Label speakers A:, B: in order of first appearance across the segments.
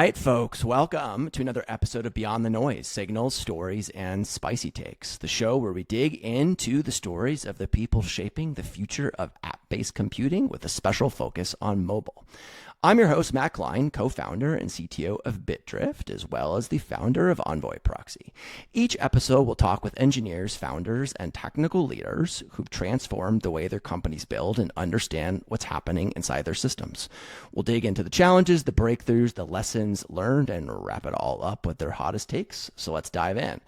A: right, folks, welcome to another episode of Beyond the Noise, Signals, Stories, and Spicy Takes, the show where we dig into the stories of the people shaping the future of app-based computing with a special focus on mobile. I'm your host, Matt Klein, co-founder and CTO of Bitdrift, as well as the founder of Envoy Proxy. Each episode will talk with engineers, founders, and technical leaders who've transformed the way their companies build and understand what's happening inside their systems. We'll dig into the challenges, the breakthroughs, the lessons learned, and wrap it all up with their hottest takes. So let's dive in.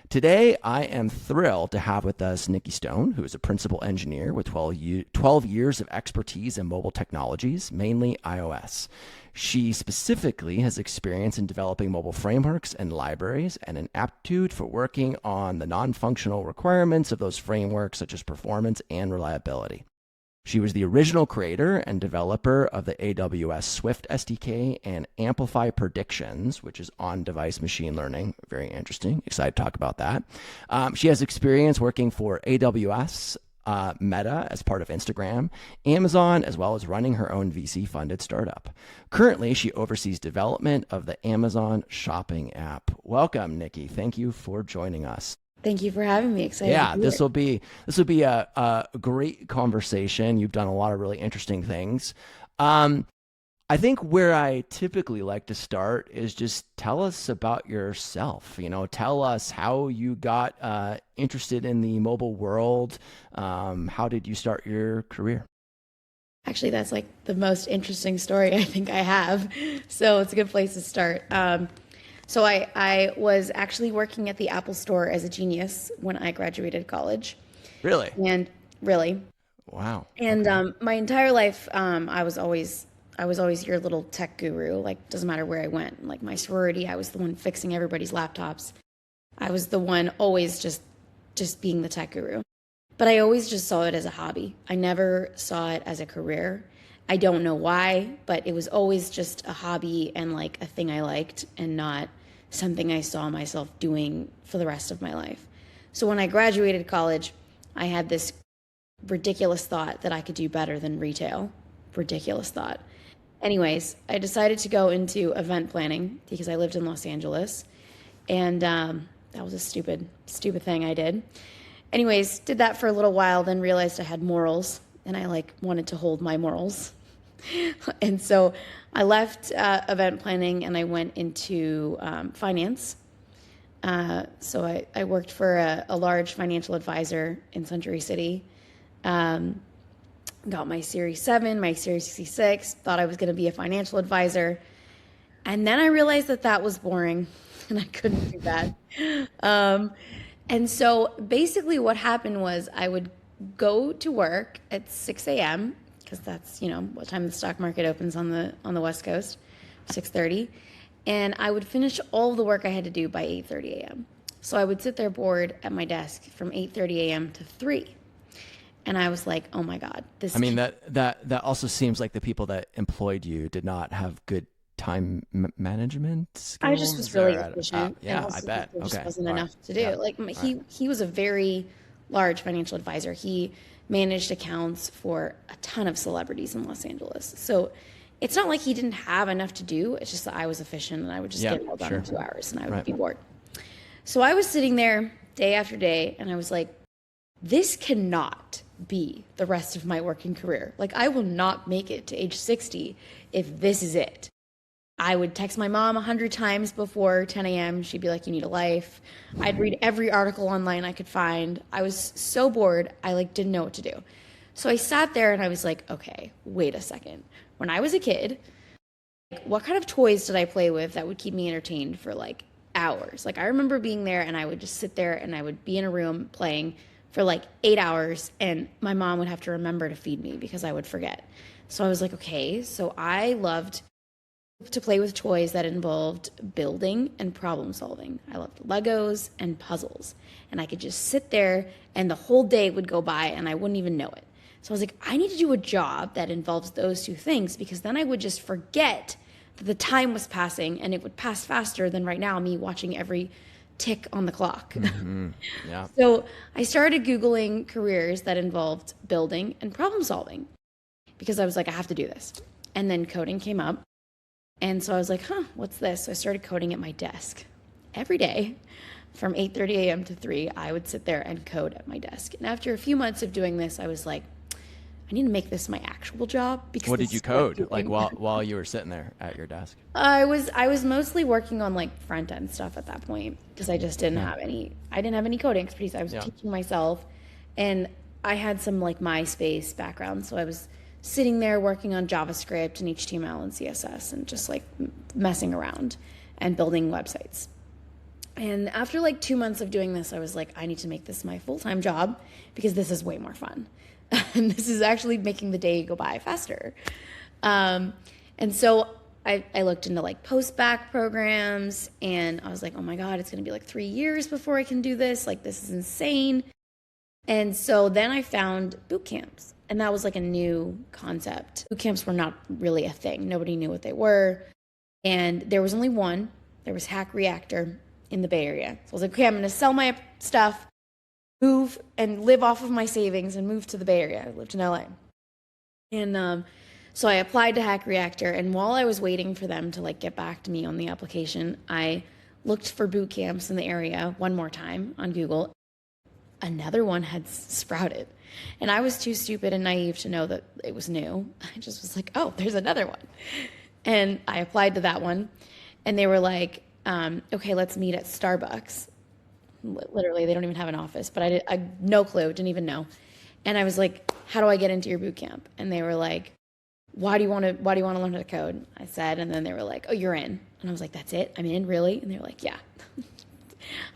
A: Today, I am thrilled to have with us Nicki Stone, who is a principal engineer with 12 years of expertise in mobile technologies, mainly iOS. She specifically has experience in developing mobile frameworks and libraries and an aptitude for working on the non-functional requirements of those frameworks, such as performance and reliability. She was the original creator and developer of the AWS Swift SDK and Amplify Predictions, which is on-device machine learning. Very interesting. Excited to talk about that. She has experience working for AWS, Meta as part of Instagram, Amazon, as well as running her own VC-funded startup. Currently, she oversees development of the Amazon shopping app. Welcome, Nicki. Thank you for joining us.
B: Thank you for having me. Excited.
A: Yeah, this will be a great conversation. You've done a lot of really interesting things. I think where I typically like to start is just tell us about yourself. Tell us how you got interested in the mobile world. How did you start your career?
B: Actually, that's like the most interesting story I think I have. So it's a good place to start. So I was actually working at the Apple Store as a genius when I graduated college.
A: Really?
B: And really.
A: Wow.
B: And
A: Okay.
B: my entire life, I was always your little tech guru. Like, doesn't matter where I went. Like my sorority, I was the one fixing everybody's laptops. I was the one always just being the tech guru. But I always just saw it as a hobby. I never saw it as a career. I don't know why, but it was always just a hobby and like a thing I liked and not something I saw myself doing for the rest of my life. So when I graduated college, I had this ridiculous thought that I could do better than retail. Ridiculous thought. Anyways, I decided to go into event planning because I lived in Los Angeles. And that was a stupid thing I did. Anyways, did that for a little while, then realized I had morals and I wanted to hold my morals. And so I left event planning and I went into finance. So I worked for a large financial advisor in Century City. Got my Series 7, my Series 66, thought I was going to be a financial advisor. And then I realized that was boring and I couldn't do that. And so basically what happened was I would go to work at 6 a.m. because that's, what time the stock market opens on the West Coast, 6:30. And I would finish all of the work I had to do by 8:30 a.m. So I would sit there bored at my desk from 8:30 a.m. to 3. And I was like, oh my God, this.
A: I mean, that also seems like the people that employed you did not have good time management skills.
B: I just was really efficient.
A: Yeah, I bet.
B: There just
A: Okay.
B: wasn't
A: All
B: enough
A: right.
B: to do.
A: Yeah.
B: He was a very large financial advisor. He managed accounts for a ton of celebrities in Los Angeles. So it's not like he didn't have enough to do. It's just that I was efficient and I would just get it all done in 2 hours and I would be bored. So I was sitting there day after day and I was like, this cannot be the rest of my working career. Like, I will not make it to age 60 if this is it. I would text my mom 100 times before 10 a.m. She'd be like, you need a life. I'd read every article online I could find. I was so bored, I didn't know what to do. So I sat there and I was like, okay, wait a second. When I was a kid, what kind of toys did I play with that would keep me entertained for hours? I remember being there and I would just sit there and I would be in a room playing for 8 hours and my mom would have to remember to feed me because I would forget. So I was like, okay, so I loved to play with toys that involved building and problem solving. I loved Legos and puzzles. And I could just sit there and the whole day would go by and I wouldn't even know it. So I was like, I need to do a job that involves those two things because then I would just forget that the time was passing and it would pass faster than right now, me watching every tick on the clock.
A: Mm-hmm. Yeah.
B: So I started Googling careers that involved building and problem solving because I was like, I have to do this. And then coding came up. And so I was like, huh, what's this? So I started coding at my desk every day from 8:30 a.m. to 3. I would sit there and code at my desk. And after a few months of doing this, I was like, I need to make this my actual job because
A: What
B: this
A: did you
B: is what I'm
A: code like
B: doing.
A: while you were sitting there at your desk?
B: I was mostly working on like front end stuff at that point because I just didn't
A: Yeah.
B: have any coding expertise. I was
A: Yeah.
B: teaching myself, and I had some like MySpace background, so I was sitting there working on JavaScript and HTML and CSS and just like messing around and building websites. And after like 2 months of doing this, I was like, I need to make this my full-time job because this is way more fun. And this is actually making the day go by faster. And so I looked into like post-bac programs, and I was like, oh my God, it's going to be like 3 years before I can do this. Like, this is insane. And so then I found boot camps, and that was like a new concept. Boot camps were not really a thing. Nobody knew what they were. And there was only one. There was Hack Reactor in the Bay Area. So I was like, okay, I'm going to sell my stuff, move and live off of my savings and move to the Bay Area. I lived in LA. And so I applied to Hack Reactor, and while I was waiting for them to like get back to me on the application, I looked for boot camps in the area one more time on Google. Another one had sprouted, and I was too stupid and naive to know that it was new. I just was like, oh, there's another one. And I applied to that one, and they were like, okay, let's meet at Starbucks. Literally, they don't even have an office, but I no clue, didn't even know. And I was like, how do I get into your boot camp? And they were like, why do you want to learn how to code? I said, and then they were like, oh, you're in. And I was like, that's it? I'm in, really? And they were like, yeah.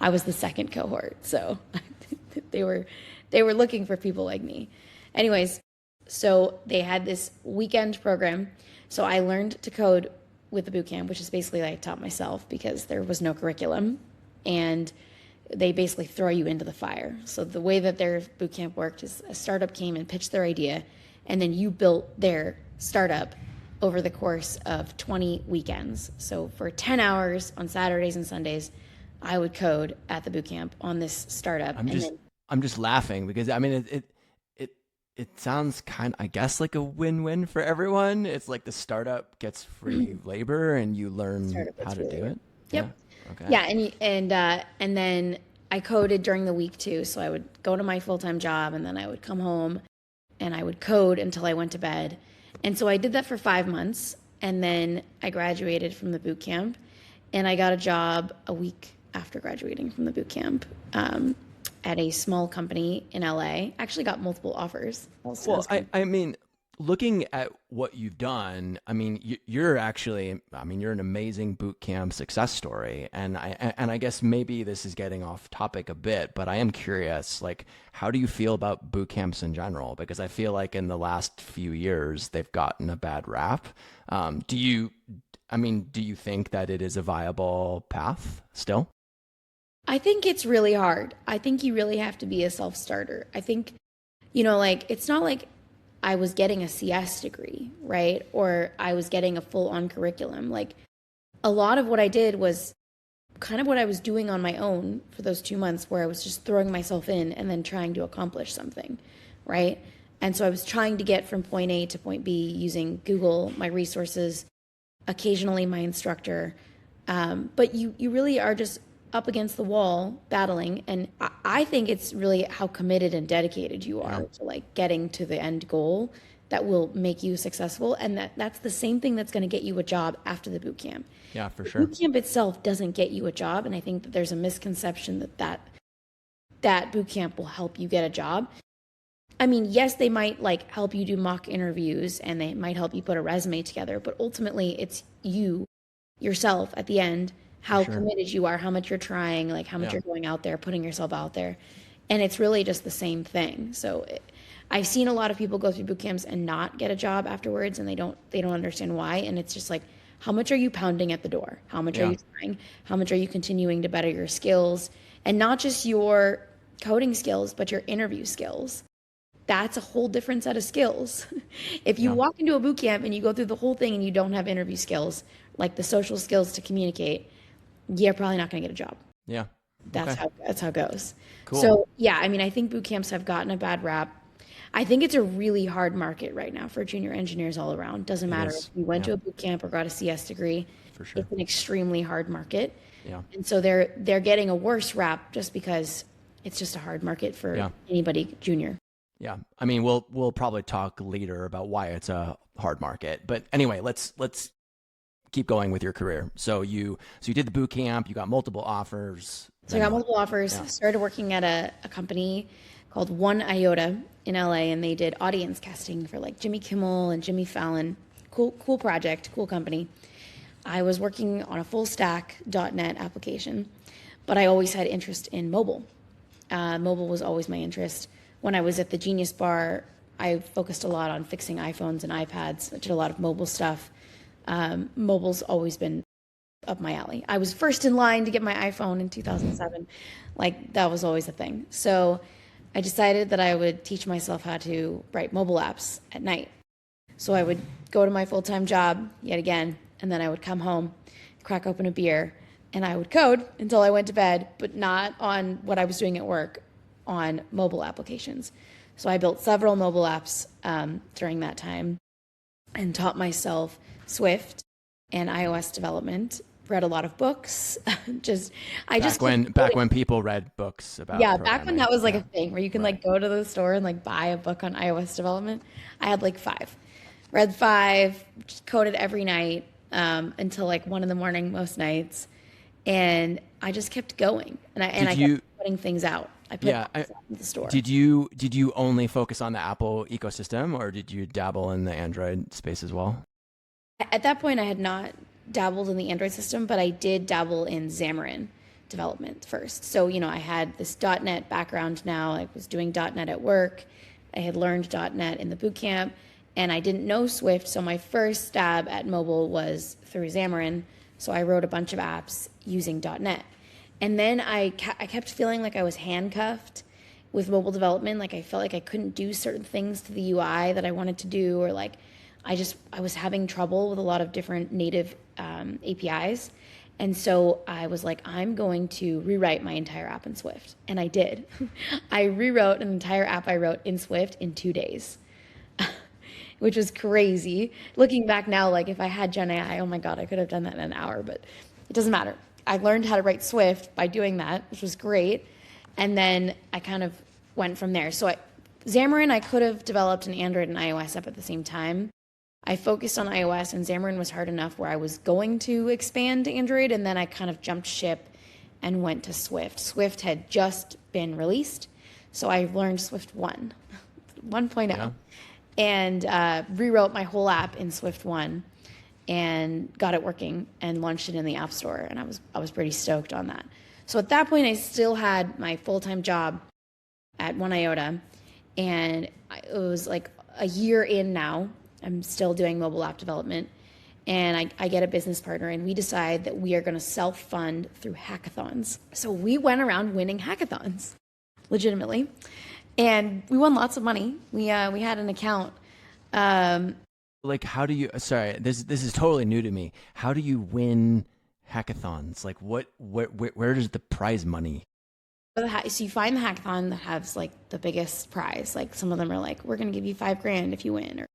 B: I was the second cohort, so they were looking for people like me. Anyways, so they had this weekend program. So I learned to code with the boot camp, which is basically I taught myself because there was no curriculum, and they basically throw you into the fire. So the way that their boot camp worked is a startup came and pitched their idea, and then you built their startup over the course of 20 weekends. So for 10 hours on Saturdays and Sundays, I would code at the boot camp on this startup.
A: I'm just laughing because I mean it sounds kind of, I guess, like a win-win for everyone. It's like the startup gets free labor and you learn how to do it.
B: Yep.
A: Yeah. Okay.
B: Yeah, and then I coded during the week too. So I would go to my full-time job, and then I would come home and I would code until I went to bed. And so I did that for 5 months, and then I graduated from the boot camp, and I got a job a week after graduating from the boot camp at a small company in LA. Actually got multiple offers.
A: Well, I mean, looking at what you've done, I mean, you're actually, I mean, you're an amazing boot camp success story. And I guess maybe this is getting off topic a bit, but I am curious, like, how do you feel about boot camps in general? Because I feel like in the last few years, they've gotten a bad rap. Do you think that it is a viable path still?
B: I think it's really hard. I think you really have to be a self-starter. I think, like, it's not like I was getting a CS degree, right? Or I was getting a full-on curriculum. Like, a lot of what I did was kind of what I was doing on my own for those 2 months, where I was just throwing myself in and then trying to accomplish something, right? And so I was trying to get from point A to point B using Google, my resources, occasionally my instructor. But you really are just up against the wall battling. And I think it's really how committed and dedicated you are to like getting to the end goal that will make you successful. And that's the same thing that's going to get you a job after the boot camp.
A: Yeah, for
B: The
A: sure.
B: boot camp itself doesn't get you a job. And I think that there's a misconception that boot camp will help you get a job. I mean, yes, they might like help you do mock interviews, and they might help you put a resume together, but ultimately it's you yourself at the end, how committed you are, how much you're trying, like how much you're going out there, putting yourself out there. And it's really just the same thing. So I've seen a lot of people go through boot camps and not get a job afterwards, and they don't understand why. And it's just like, how much are you pounding at the door? How much are you trying? How much are you continuing to better your skills? And not just your coding skills, but your interview skills. That's a whole different set of skills. If you walk into a boot camp and you go through the whole thing and you don't have interview skills, like the social skills to communicate, you're probably not going to get a job.
A: Yeah.
B: That's how it goes.
A: Cool.
B: So yeah, I mean, I think boot camps have gotten a bad rap. I think it's a really hard market right now for junior engineers all around. Doesn't
A: It
B: matter if
A: is.
B: you went
A: Yeah,
B: to a boot camp or got a CS degree.
A: for sure.
B: It's an extremely hard market.
A: Yeah.
B: And so they're getting a worse rap just because it's just a hard market for
A: Yeah.
B: anybody junior.
A: Yeah. I mean, we'll probably talk later about why it's a hard market. But anyway, let's keep going with your career. So you did the boot camp, you got multiple offers.
B: So I got multiple offers, started working at a company called One Iota in LA, and they did audience casting for like Jimmy Kimmel and Jimmy Fallon. Cool project, cool company. I was working on a full stack .NET application, but I always had interest in mobile. Mobile was always my interest. When I was at the Genius Bar, I focused a lot on fixing iPhones and iPads. I did a lot of mobile stuff. Mobile's always been up my alley. I was first in line to get my iPhone in 2007. Like, that was always a thing. So I decided that I would teach myself how to write mobile apps at night. So I would go to my full-time job yet again, and then I would come home, crack open a beer, and I would code until I went to bed, but not on what I was doing at work, on mobile applications. So I built several mobile apps during that time and taught myself Swift and iOS development. Read a lot of books. Back
A: when people read books about
B: back when that was like a thing where you can like go to the store and like buy a book on iOS development. I had like 5. Read 5, just coded every night until like 1 a.m. most nights, and I just kept going. And I kept putting things out. I put things out in the store.
A: Did you only focus on the Apple ecosystem, or did you dabble in the Android space as well?
B: At that point, I had not dabbled in the Android system, but I did dabble in Xamarin development first. So, I had this .NET background now. I was doing .NET at work. I had learned .NET in the boot camp, and I didn't know Swift, so my first stab at mobile was through Xamarin. So I wrote a bunch of apps using .NET. And then I kept feeling like I was handcuffed with mobile development. Like I felt like I couldn't do certain things to the UI that I wanted to do, or like I was having trouble with a lot of different native APIs. And so I was like, I'm going to rewrite my entire app in Swift. And I did. I rewrote an entire app I wrote in Swift in 2 days, which was crazy. Looking back now, like if I had Gen AI, oh my God, I could have done that in an hour, but it doesn't matter. I learned how to write Swift by doing that, which was great. And then I kind of went from there. So Xamarin, I could have developed an Android and iOS app at the same time. I focused on iOS, and Xamarin was hard enough where I was going to expand to Android, and then I kind of jumped ship and went to Swift. Swift had just been released, so I learned Swift 1.0, yeah. And rewrote my whole app in Swift 1 and got it working and launched it in the App Store, and I was pretty stoked on that. So at that point, I still had my full-time job at One Iota, and it was like a year in now. I'm still doing mobile app development, and I get a business partner, and we decide that we are going to self-fund through hackathons. So we went around winning hackathons, legitimately, and we won lots of money. We had an account.
A: Like, how do you? Sorry, this is totally new to me. How do you win hackathons? Like, where does the prize money?
B: So you find the hackathon that has like the biggest prize. Like some of them are like, we're going to give you $5,000 if you win, or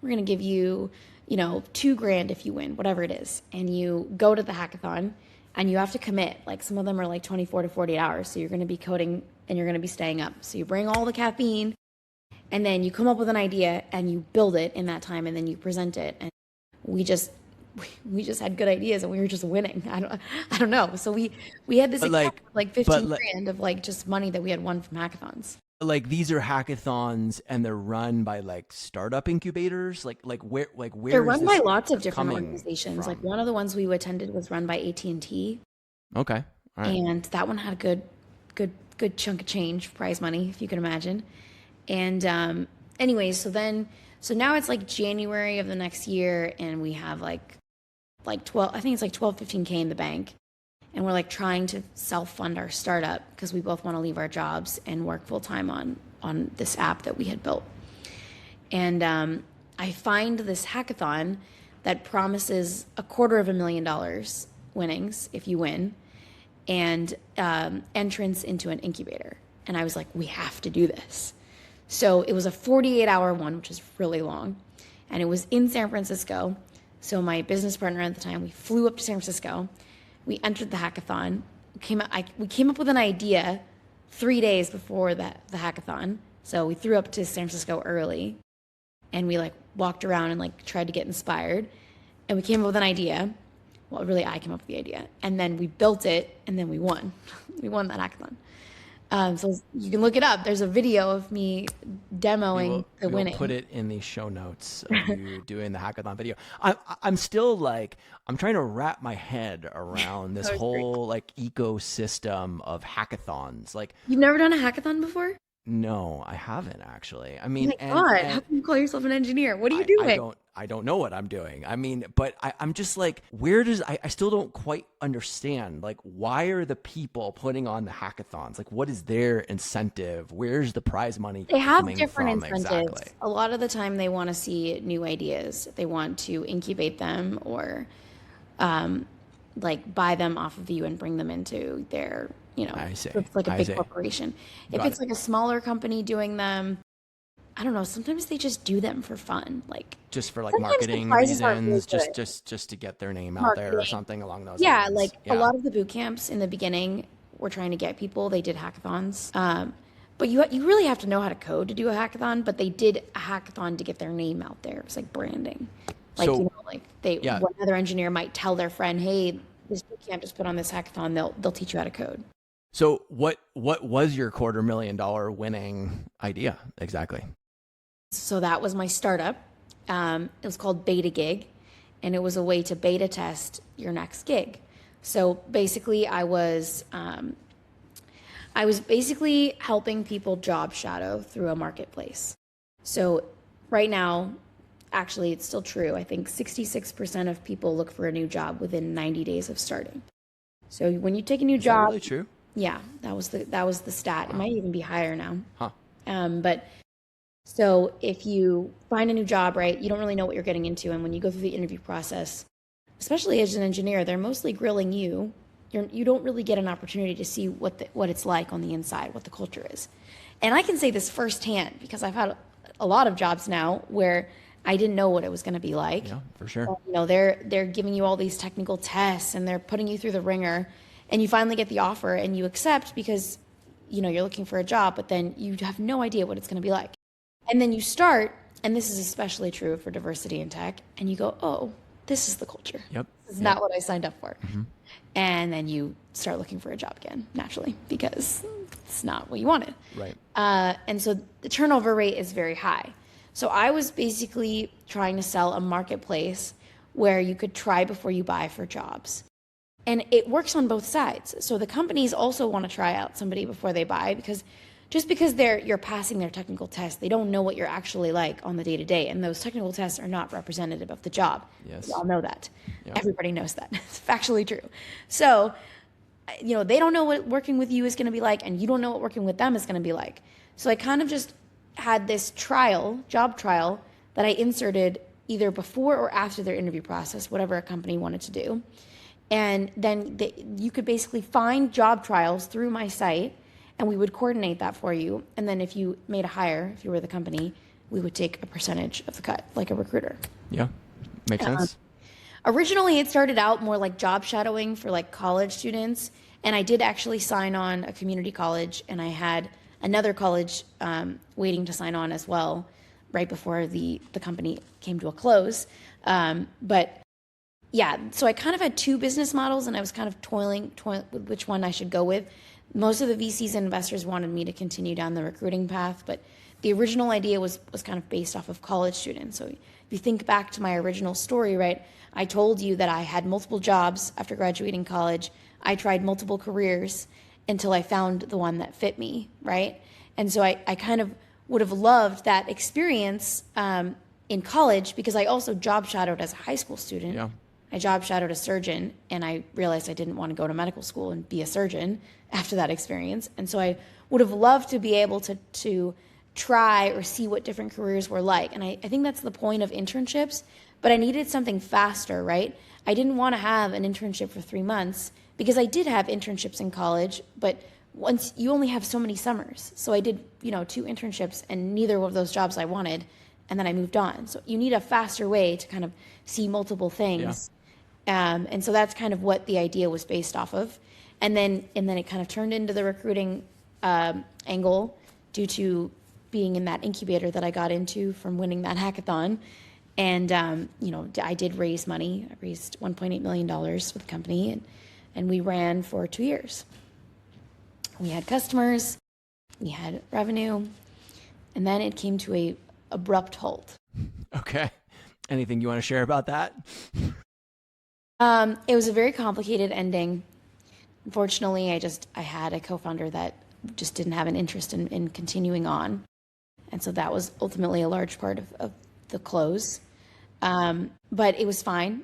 B: we're going to give you, $2,000 if you win, whatever it is. And you go to the hackathon and you have to commit. Like some of them are like 24 to 48 hours. So you're going to be coding and you're going to be staying up. So you bring all the caffeine, and then you come up with an idea and you build it in that time, and then you present it. And we just had good ideas, and we were just winning. I don't know. So we had this like $15,000 of like just money that we had won from hackathons.
A: Like these are hackathons, and they're run by like startup incubators. Like where
B: they're run by lots of different organizations. From? Like one of the ones we attended was run by AT&T.
A: Okay, all right.
B: And that one had a good chunk of change, prize money, if you can imagine. And anyways, so now it's like January of the next year, and we have like 12, I think it's like 12, 15K in the bank. And we're like trying to self-fund our startup because we both want to leave our jobs and work full-time on this app that we had built. And I find this hackathon that promises $250,000 winnings if you win, and entrance into an incubator. And I was like, we have to do this. So it was a 48-hour one, which is really long. And it was in San Francisco. So my business partner at the time, we flew up to San Francisco. We entered the hackathon. We came up with an idea 3 days before the hackathon. So we threw up to San Francisco early, and we like walked around and like tried to get inspired. And we came up with an idea. Well, really, I came up with the idea. And then we built it, and then we won. We won that hackathon. So you can look it up. There's a video of me demoing the winning.
A: We'll put it in the show notes of you doing the hackathon video. I'm still like, I'm trying to wrap my head around this whole like ecosystem of hackathons. Like,
B: you've never done a hackathon before?
A: No, I haven't actually. I mean,
B: oh my God, how can you call yourself an engineer? What are you doing?
A: I don't know what I'm doing. I mean, but I'm just like, I still don't quite understand. Like, why are the people putting on the hackathons? Like, what is their incentive? Where's the prize money
B: They have
A: coming
B: different
A: from?
B: incentives.
A: Exactly.
B: A lot of the time they want to see new ideas. They want to incubate them or like buy them off of you and bring them into their,
A: I see.
B: It's like a big corporation. If it's like a smaller company doing them, I don't know, sometimes they just do them for fun. Like
A: just for like marketing reasons, just to get their name out there or something along those lines.
B: Yeah, like a lot of the boot camps in the beginning were trying to get people. They did hackathons. But you really have to know how to code to do a hackathon, but they did a hackathon to get their name out there. It was like branding. Like, one other engineer might tell their friend, hey, this boot camp just put on this hackathon. They'll teach you how to code.
A: So what was your $250,000 winning idea exactly?
B: So that was my startup. It was called Beta Gig, and it was a way to beta test your next gig. So basically, I was basically helping people job shadow through a marketplace. So right now, actually, it's still true. I think 66% of people look for a new job within 90 days of starting. So when you take a new job,
A: that really true?
B: Yeah, that was the stat. Wow. It might even be higher now.
A: Huh.
B: But so if you find a new job, right, you don't really know what you're getting into. And when you go through the interview process, especially as an engineer, they're mostly grilling you. You don't really get an opportunity to see what it's like on the inside, what the culture is. And I can say this firsthand because I've had a lot of jobs now where I didn't know what it was going to be like.
A: Yeah, for sure.
B: They're giving you all these technical tests and they're putting you through the ringer. And you finally get the offer and you accept because, you're looking for a job, but then you have no idea what it's going to be like. And then you start, and this is especially true for diversity in tech, and you go, oh, this is the culture.
A: Yep.
B: This is not what I signed up for.
A: Mm-hmm.
B: And then you start looking for a job again, naturally, because it's not what you wanted.
A: Right.
B: And so the turnover rate is very high. So I was basically trying to sell a marketplace where you could try before you buy for jobs. And it works on both sides. So the companies also want to try out somebody before they buy because just because you're passing their technical test, they don't know what you're actually like on the day-to-day. And those technical tests are not representative of the job.
A: Yes.
B: We all know that.
A: Yep.
B: Everybody knows that. It's factually true. So, they don't know what working with you is going to be like, and you don't know what working with them is going to be like. So I kind of just had this job trial, that I inserted either before or after their interview process, whatever a company wanted to do. And then you could basically find job trials through my site, and we would coordinate that for you. And then if you made a hire, if you were the company, we would take a percentage of the cut, like a recruiter.
A: Yeah, makes sense.
B: Originally, it started out more like job shadowing for like college students. And I did actually sign on a community college, and I had another college waiting to sign on as well right before the company came to a close. But yeah, so I kind of had two business models, and I was kind of toiling with which one I should go with. Most of the VCs and investors wanted me to continue down the recruiting path, but the original idea was kind of based off of college students. So if you think back to my original story, right, I told you that I had multiple jobs after graduating college. I tried multiple careers until I found the one that fit me, right? And so I kind of would have loved that experience in college because I also job shadowed as a high school student.
A: Yeah.
B: I job shadowed a surgeon, and I realized I didn't want to go to medical school and be a surgeon after that experience. And so I would have loved to be able to try or see what different careers were like. And I think that's the point of internships, but I needed something faster, right? I didn't want to have an internship for 3 months because I did have internships in college, but once you only have so many summers. So I did, 2 internships and neither of those jobs I wanted. And then I moved on. So you need a faster way to kind of see multiple things. And so that's kind of what the idea was based off of. And then it kind of turned into the recruiting angle due to being in that incubator that I got into from winning that hackathon. And, I did raise money. I raised $1.8 million for the company, and we ran for 2 years. We had customers, we had revenue, and then it came to a abrupt halt.
A: Okay. Anything you want to share about that?
B: It was a very complicated ending. Unfortunately, I had a co-founder that just didn't have an interest in continuing on. And so that was ultimately a large part of the close. But it was fine.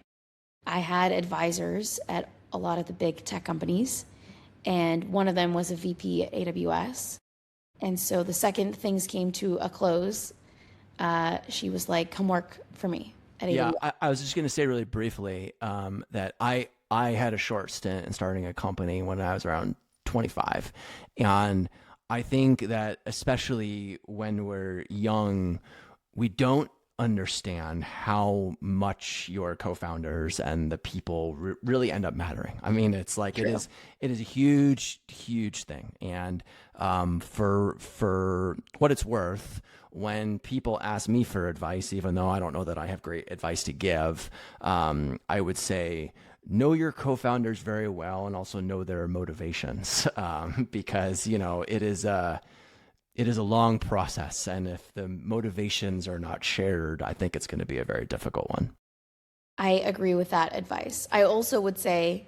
B: I had advisors at a lot of the big tech companies, and one of them was a VP at AWS. And so the second things came to a close, she was like, come work for me at AWS.
A: Yeah, I was just going to say really briefly that I had a short stint in starting a company when I was around 25. And I think that especially when we're young, we don't understand how much your co-founders and the people really end up mattering. I mean, it's like
B: True.
A: it is a huge thing. And for what it's worth, when people ask me for advice, even though I don't know that I have great advice to give, I would say know your co-founders very well and also know their motivations, because it is a long process, and if the motivations are not shared, I think it's going to be a very difficult one.
B: I agree with that advice. I also would say,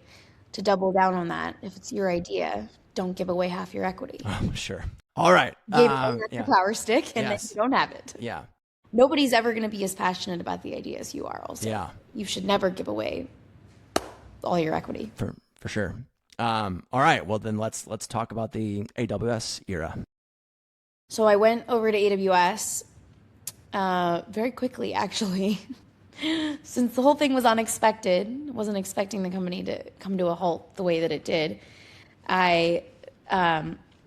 B: to double down on that, if it's your idea, don't give away half your equity.
A: Sure. All right.
B: Give the power stick, and
A: Yes.
B: then you don't have it.
A: Yeah.
B: Nobody's ever going to be as passionate about the idea as you are also.
A: Yeah.
B: You should never give away all your equity.
A: For sure. All right. Well, then let's talk about the AWS era.
B: So I went over to AWS very quickly, actually. Since the whole thing was unexpected, wasn't expecting the company to come to a halt the way that it did. I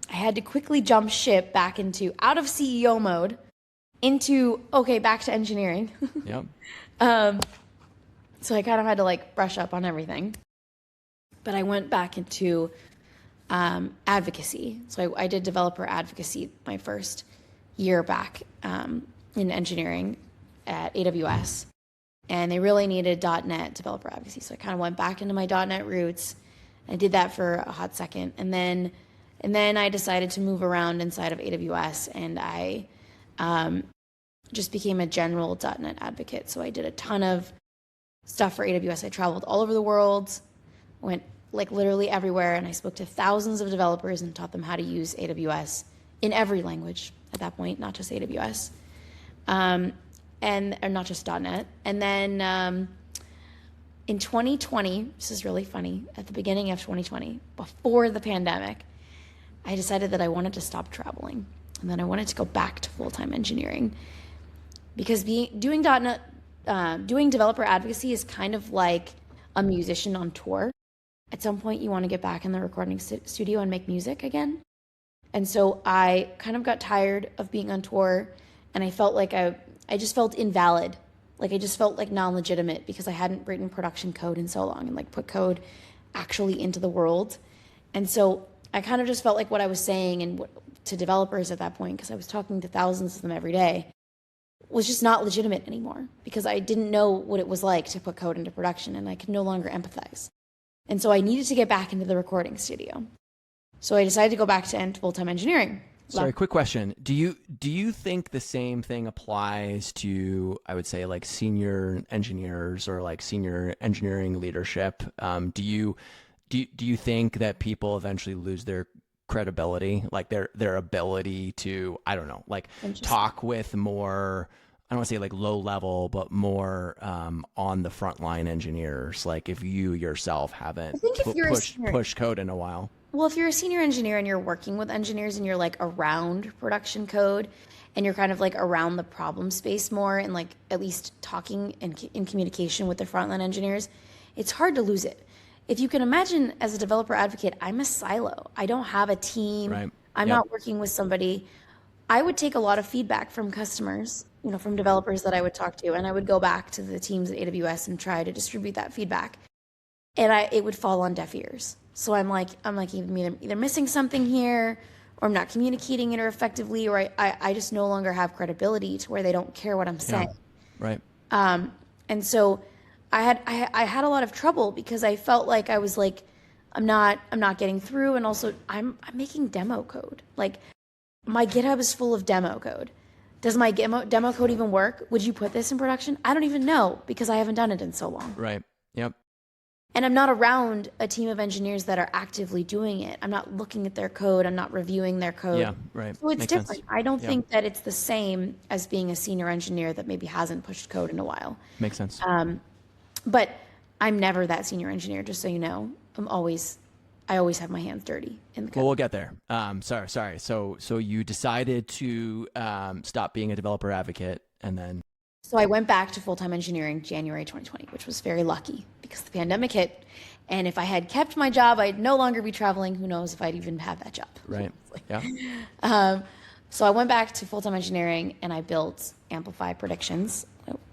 B: had to quickly jump ship back out of CEO mode into, back to engineering.
A: Yep.
B: So I kind of had to brush up on everything. But I went back into advocacy. So I did developer advocacy my first year back in engineering at AWS. And they really needed .NET developer advocacy. So I kind of went back into my .NET roots. I did that for a hot second. And then I decided to move around inside of AWS, and I just became a general .NET advocate. So I did a ton of stuff for AWS. I traveled all over the world, went literally everywhere, and I spoke to thousands of developers and taught them how to use AWS in every language at that point, not just AWS, or not just .NET. And then in 2020, this is really funny, at the beginning of 2020, before the pandemic, I decided that I wanted to stop traveling, and then I wanted to go back to full-time engineering, because doing .NET, doing developer advocacy is kind of like a musician on tour. At some point, you want to get back in the recording studio and make music again. And so I kind of got tired of being on tour, and I felt like I just felt invalid. I just felt non-legitimate because I hadn't written production code in so long and put code actually into the world. And so I kind of just felt like what I was saying and to developers at that point, because I was talking to thousands of them every day, was just not legitimate anymore, because I didn't know what it was like to put code into production, and I could no longer empathize. And so I needed to get back into the recording studio. So I decided to go back to full-time engineering.
A: Sorry, quick question. Do you think the same thing applies to, I would say, senior engineers or senior engineering leadership? Do you think that people eventually lose their credibility, their ability to, I don't know, talk with more, I don't want to say low level, but more on the frontline engineers? If you yourself haven't pushed code in a while.
B: Well, if you're a senior engineer and you're working with engineers and you're around production code, and you're kind of around the problem space more, and at least talking and in communication with the frontline engineers, it's hard to lose it. if you can imagine as a developer advocate, I'm a silo. I don't have a team.
A: Right.
B: I'm
A: Yep.
B: not working with somebody. I would take a lot of feedback from customers, from developers that I would talk to, and I would go back to the teams at AWS and try to distribute that feedback. And it would fall on deaf ears. So I'm like either missing something here, or I'm not communicating it effectively, or I just no longer have credibility to where they don't care what I'm saying.
A: Right.
B: And so I had a lot of trouble because I felt like I was like, I'm not getting through, and also I'm making demo code. Like my GitHub is full of demo code. Does my demo code even work? Would you put this in production? I don't even know because I haven't done it in so long.
A: Right. Yep.
B: And I'm not around a team of engineers that are actively doing it. I'm not looking at their code. I'm not reviewing their code.
A: Yeah. Right.
B: So it's
A: Makes
B: different.
A: sense.
B: I don't think that it's the same as being a senior engineer that maybe hasn't pushed code in a while.
A: Makes sense.
B: But I'm never that senior engineer, just so you know. I always have my hands dirty in the code.
A: Well, we'll get there. Sorry. So you decided to stop being a developer advocate, and then.
B: So I went back to full-time engineering January 2020, which was very lucky because the pandemic hit. And if I had kept my job, I'd no longer be traveling. Who knows if I'd even have that job.
A: Right. Yeah.
B: So I went back to full-time engineering and I built Amplify Predictions.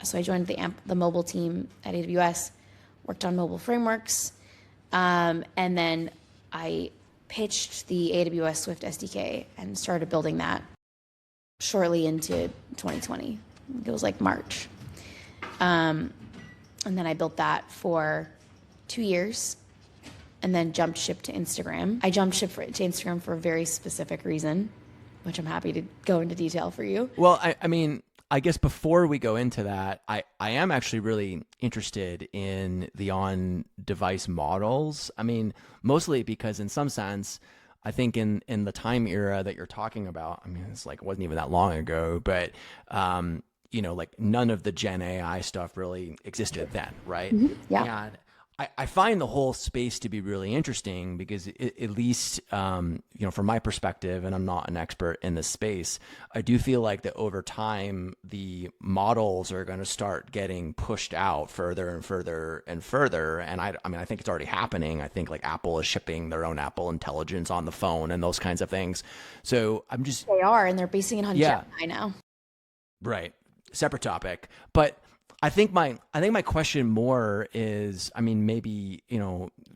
B: So I joined the mobile team at AWS, worked on mobile frameworks, and then I pitched the AWS Swift SDK and started building that shortly into 2020. It was like March. And then I built that for 2 years and then jumped ship to Instagram. I jumped ship to Instagram for a very specific reason, which I'm happy to go into detail for you.
A: Well, I mean, I guess before we go into that, I am actually really interested in the on-device models. I mean, mostly because in some sense, I think in the time era that you're talking about, I mean, it's like, it wasn't even that long ago, but, like none of the Gen AI stuff really existed then, right?
B: Mm-hmm. Yeah.
A: And I find the whole space to be really interesting because at least, from my perspective, and I'm not an expert in this space, I do feel like that over time, the models are going to start getting pushed out further and further and further. And I mean, I think it's already happening. I think like Apple is shipping their own Apple Intelligence on the phone and those kinds of things. So I'm just...
B: They are, and they're basing it on Gemini now.
A: Right. Separate topic. But I think my question more is, I mean, maybe,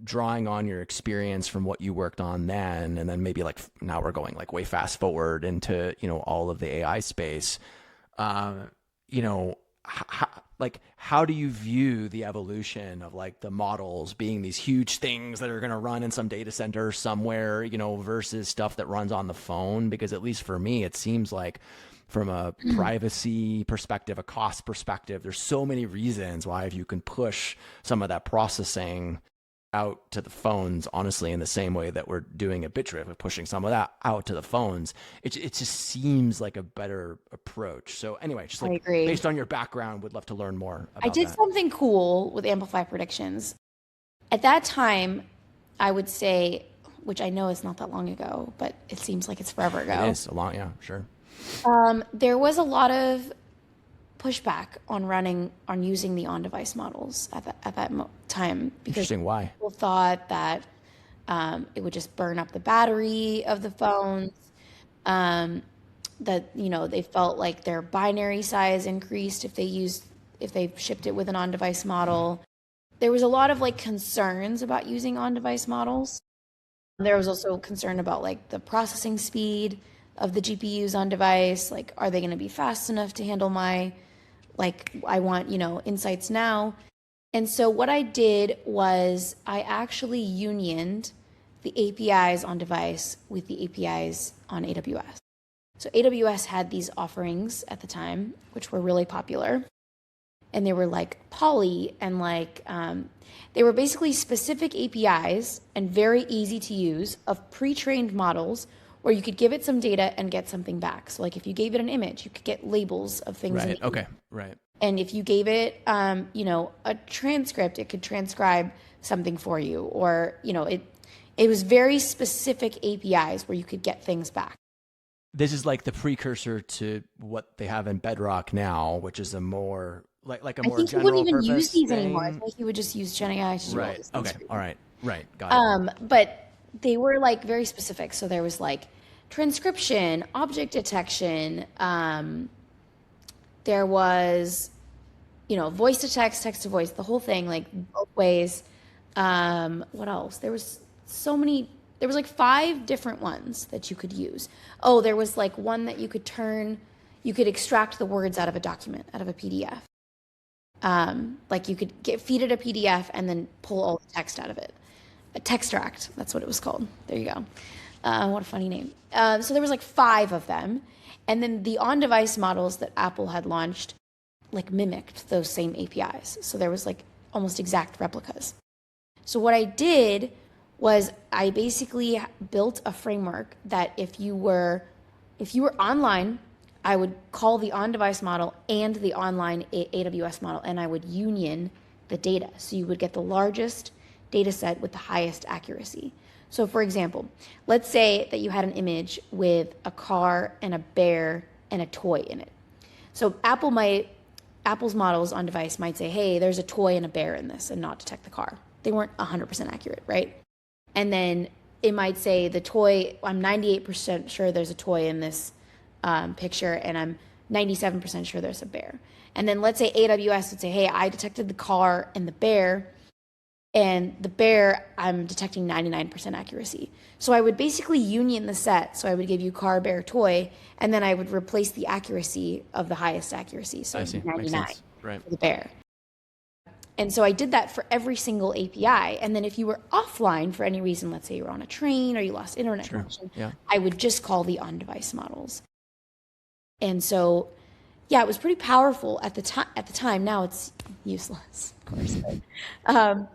A: drawing on your experience from what you worked on then, and then maybe like now we're going like way fast forward into, all of the AI space. How do you view the evolution of like the models being these huge things that are going to run in some data center somewhere, versus stuff that runs on the phone? Because at least for me, it seems like from a privacy perspective, a cost perspective, there's so many reasons why if you can push some of that processing out to the phones, honestly, in the same way that we're doing at Bitrip of pushing some of that out to the phones, it just seems like a better approach. So anyway, just like based on your background, would love to learn more about that.
B: I did something cool with Amplify Predictions. At that time, I would say, which I know is not that long ago, but it seems like it's forever ago.
A: It is a long, yeah, sure.
B: There was a lot of pushback on using the on-device models at that time because
A: Interesting. Why?
B: People thought that it would just burn up the battery of the phones. That they felt like their binary size increased if they shipped it with an on-device model. There was a lot of like concerns about using on-device models. There was also concern about like the processing speed of the GPUs on device. Like, are they going to be fast enough to handle I want, insights now. And so what I did was I actually unioned the APIs on device with the APIs on AWS. So AWS had these offerings at the time, which were really popular. And they were like Poly and they were basically specific APIs and very easy to use of pre-trained models where you could give it some data and get something back. So like if you gave it an image, you could get labels of things.
A: Right. Okay. Right.
B: And if you gave it, a transcript, it could transcribe something for you. Or, it was very specific APIs where you could get things back.
A: This is like the precursor to what they have in Bedrock now, which is a more like a more general purpose.
B: I think he wouldn't even use these
A: thing.
B: anymore. I think he would just use Gen AI.
A: Right. Okay. All right. Right. Got it.
B: But they were like very specific. So there was like transcription, object detection. There was, voice to text, text to voice, the whole thing, like both ways. What else? There was so many. There was like 5 different ones that you could use. Oh, there was like one that you could extract the words out of a document, out of a PDF. Like you could feed it a PDF and then pull all the text out of it. A textract, that's what it was called. There you go. What a funny name. So there was like 5 of them. And then the on-device models that Apple had launched like mimicked those same APIs. So there was like almost exact replicas. So what I did was I basically built a framework that if you were online, I would call the on-device model and the online AWS model, and I would union the data. So you would get the largest data set with the highest accuracy. So for example, let's say that you had an image with a car and a bear and a toy in it. So Apple's models on device might say, hey, there's a toy and a bear in this, and not detect the car. They weren't 100% accurate, right? And then it might say the toy, I'm 98% sure there's a toy in this picture, and I'm 97% sure there's a bear. And then let's say AWS would say, hey, I detected the car and the bear I'm detecting 99% accuracy. So I would basically union the set. So I would give you car, bear, toy, and then I would replace the accuracy of the highest accuracy. So 99
A: right.
B: for the bear. And so I did that for every single API. And then if you were offline for any reason, let's say you were on a train or you lost internet connection, I would just call the on-device models. And so, yeah, it was pretty powerful at the time. Now it's useless, of course. But,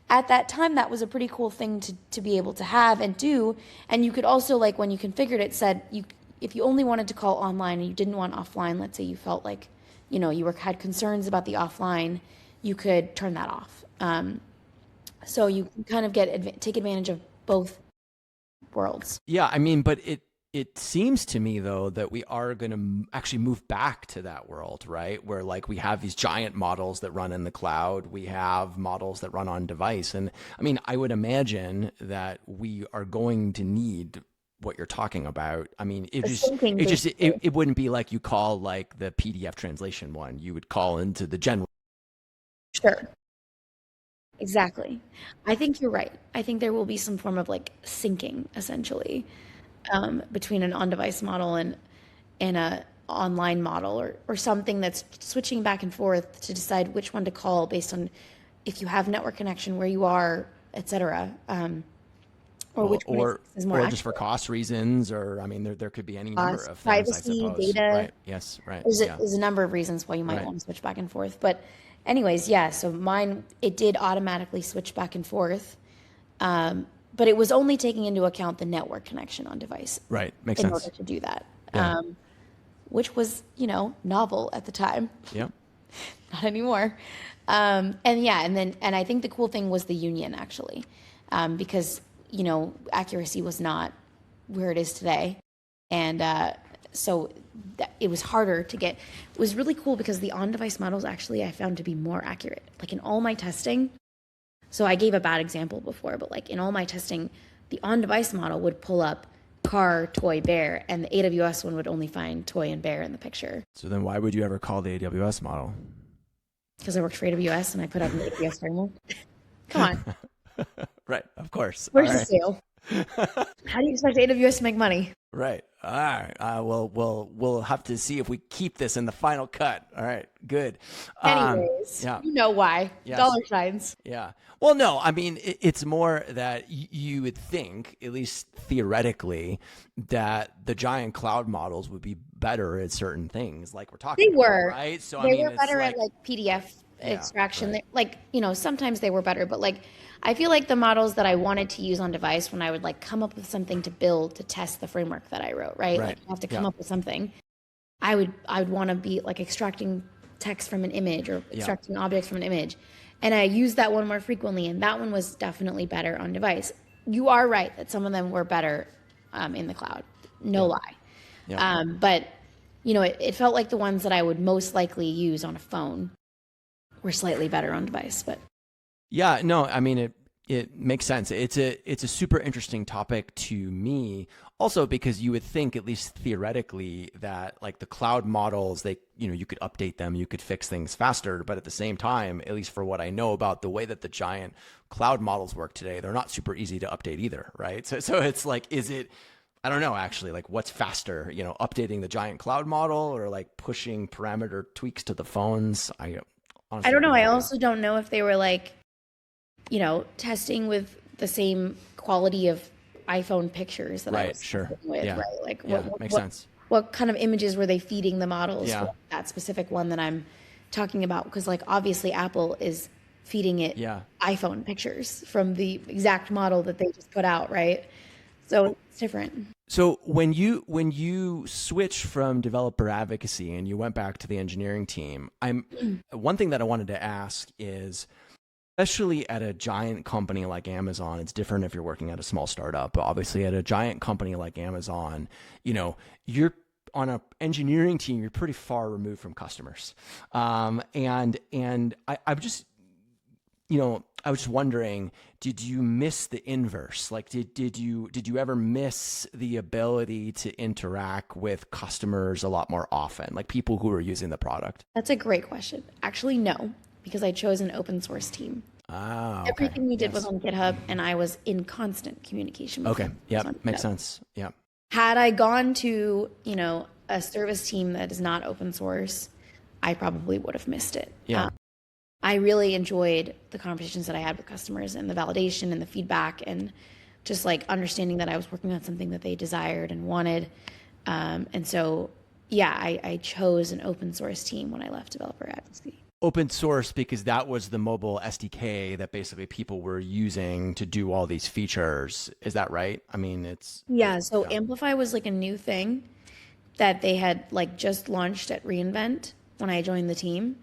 B: at that time, that was a pretty cool thing to be able to have and do. And you could also, like, when you configured it, said if you only wanted to call online and you didn't want offline, let's say you felt like, you had concerns about the offline, you could turn that off. So you can kind of take advantage of both worlds.
A: Yeah, I mean, but it seems to me, though, that we are going to actually move back to that world, right? Where like we have these giant models that run in the cloud. We have models that run on device. And I mean, I would imagine that we are going to need what you're talking about. I mean, it wouldn't be like you call like the PDF translation one. You would call into the general.
B: Sure. Exactly. I think you're right. I think there will be some form of like syncing essentially. Between an on-device model and a online model or something that's switching back and forth to decide which one to call based on if you have network connection, where you are, et cetera, or which one is more accurate.
A: Just for cost reasons, or I mean, there could be any number of things,
B: privacy,
A: I suppose.
B: data.
A: Right. Yes. Right.
B: There's a number of reasons why you might want to switch back and forth. But anyways, yeah, so mine, it did automatically switch back and forth. But it was only taking into account the network connection on device.
A: Right. Makes sense.
B: In order to do that.
A: Yeah.
B: Which was, novel at the time.
A: Yeah.
B: Not anymore. And I think the cool thing was the union actually. Because, accuracy was not where it is today. And so it was harder to get. It was really cool because the on-device models actually I found to be more accurate. Like in all my testing, so I gave a bad example before, but like in all my testing, the on-device model would pull up car, toy, bear, and the AWS one would only find toy and bear in the picture.
A: So then why would you ever call the AWS model?
B: Because I worked for AWS and I put out an AWS framework. Come on.
A: Right, of course.
B: Where's the sale? How do you expect AWS to make money?
A: Right. All right. We'll have to see if we keep this in the final cut. All right. Good.
B: Anyways, you know why. Yes. Dollar signs.
A: Yeah. Well, no, I mean, it's more that you would think, at least theoretically, that the giant cloud models would be better at certain things like we're talking about, right? So
B: they were better at like PDF extraction. Right. Like, sometimes they were better, but like, I feel like the models that I wanted to use on device when I would like come up with something to build to test the framework that I wrote, right? Like you have to come up with something. I would want to be like extracting text from an image or extracting objects from an image. And I used that one more frequently, and that one was definitely better on device. You are right that some of them were better in the cloud. No lie. Yeah. But, it felt like the ones that I would most likely use on a phone were slightly better on device. But
A: yeah, no, I mean, It makes sense. It's a super interesting topic to me, also because you would think, at least theoretically, that like the cloud models, they, you could update them, you could fix things faster, but at the same time, at least for what I know about the way that the giant cloud models work today, they're not super easy to update either, right? So it's like, is it, I don't know, actually, like what's faster, updating the giant cloud model or like pushing parameter tweaks to the phones? I honestly
B: I don't
A: have
B: know.
A: no
B: I
A: idea.
B: also don't know if they were like, testing with the same quality of iPhone pictures that I
A: Right.
B: was
A: Sure.
B: testing with,
A: Yeah.
B: right? Like
A: Yeah. Makes sense.
B: what kind of images were they feeding the models
A: Yeah.
B: for that specific one that I'm talking about? Because like obviously Apple is feeding it
A: Yeah.
B: iPhone pictures from the exact model that they just put out, right? So it's different.
A: So when you switched from developer advocacy and you went back to the engineering team, one thing that I wanted to ask is, especially at a giant company like Amazon, it's different if you're working at a small startup, but obviously at a giant company like Amazon, you're on an engineering team, you're pretty far removed from customers. I'm just, I was just wondering, did you miss the inverse? Like, did you ever miss the ability to interact with customers a lot more often, like people who are using the product?
B: That's a great question. Actually, no, because I chose an open source team.
A: Ah, okay.
B: Everything we did was
A: Yes.
B: on GitHub, and I was in constant communication with
A: Okay.
B: them. It was
A: Yep.
B: on
A: Makes
B: GitHub.
A: sense. Yep.
B: Had I gone to, a service team that is not open source, I probably would have missed it.
A: Yeah.
B: I really enjoyed the conversations that I had with customers and the validation and the feedback and just like understanding that I was working on something that they desired and wanted. And so, yeah, I chose an open source team when I left developer advocacy.
A: Open source because that was the mobile SDK that basically people were using to do all these features. Is that right? I mean,
B: Yeah, so Amplify was like a new thing that they had like just launched at reInvent when I joined the team.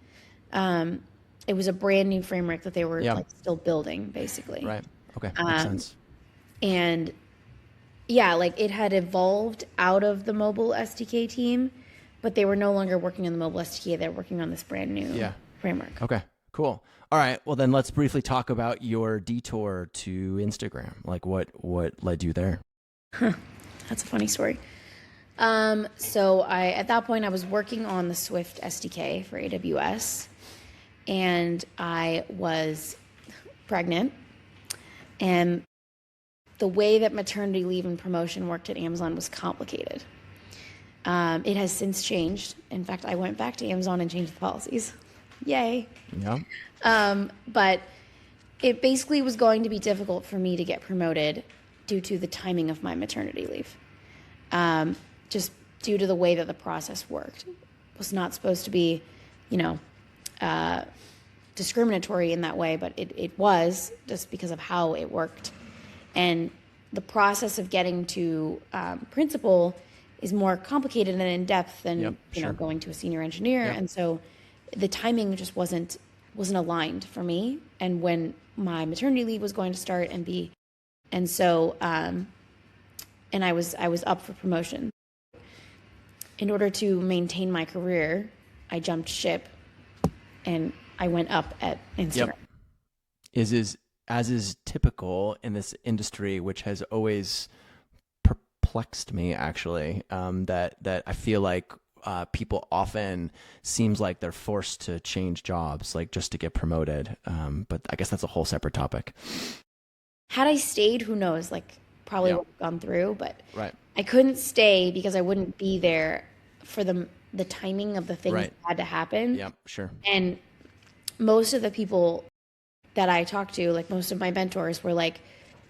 B: It was a brand new framework that they were
A: Yeah.
B: like still building basically.
A: right. Okay. Makes sense.
B: And yeah, like it had evolved out of the mobile SDK team, but they were no longer working on the mobile SDK. They're working on this brand new
A: Yeah.
B: framework.
A: Okay. Cool. All right. Well, then let's briefly talk about your detour to Instagram. Like what led you there?
B: That's a funny story. So at that point I was working on the Swift SDK for AWS, and I was pregnant, and the way that maternity leave and promotion worked at Amazon was complicated. It has since changed. In fact, I went back to Amazon and changed the policies. Yay.
A: Yeah.
B: But it basically was going to be difficult for me to get promoted due to the timing of my maternity leave. Just due to the way that the process worked. It was not supposed to be, discriminatory in that way, but it was just because of how it worked. And the process of getting to principal is more complicated and in depth than
A: Yep, sure.
B: going to a senior engineer.
A: Yep.
B: And so the timing just wasn't aligned for me. And when my maternity leave was going to start and so and I was up for promotion. In order to maintain my career, I jumped ship and I went up at Instagram.
A: Yep. As is typical in this industry, which has always perplexed me, actually, that I feel like people often seems like they're forced to change jobs, like just to get promoted. But I guess that's a whole separate topic.
B: Had I stayed, who knows? Like probably
A: Yeah.
B: would have gone through, but
A: Right.
B: I couldn't stay because I wouldn't be there for the timing of the things
A: Right.
B: that had to happen.
A: Yep. Sure.
B: And most of the people that I talked to, like most of my mentors, were like,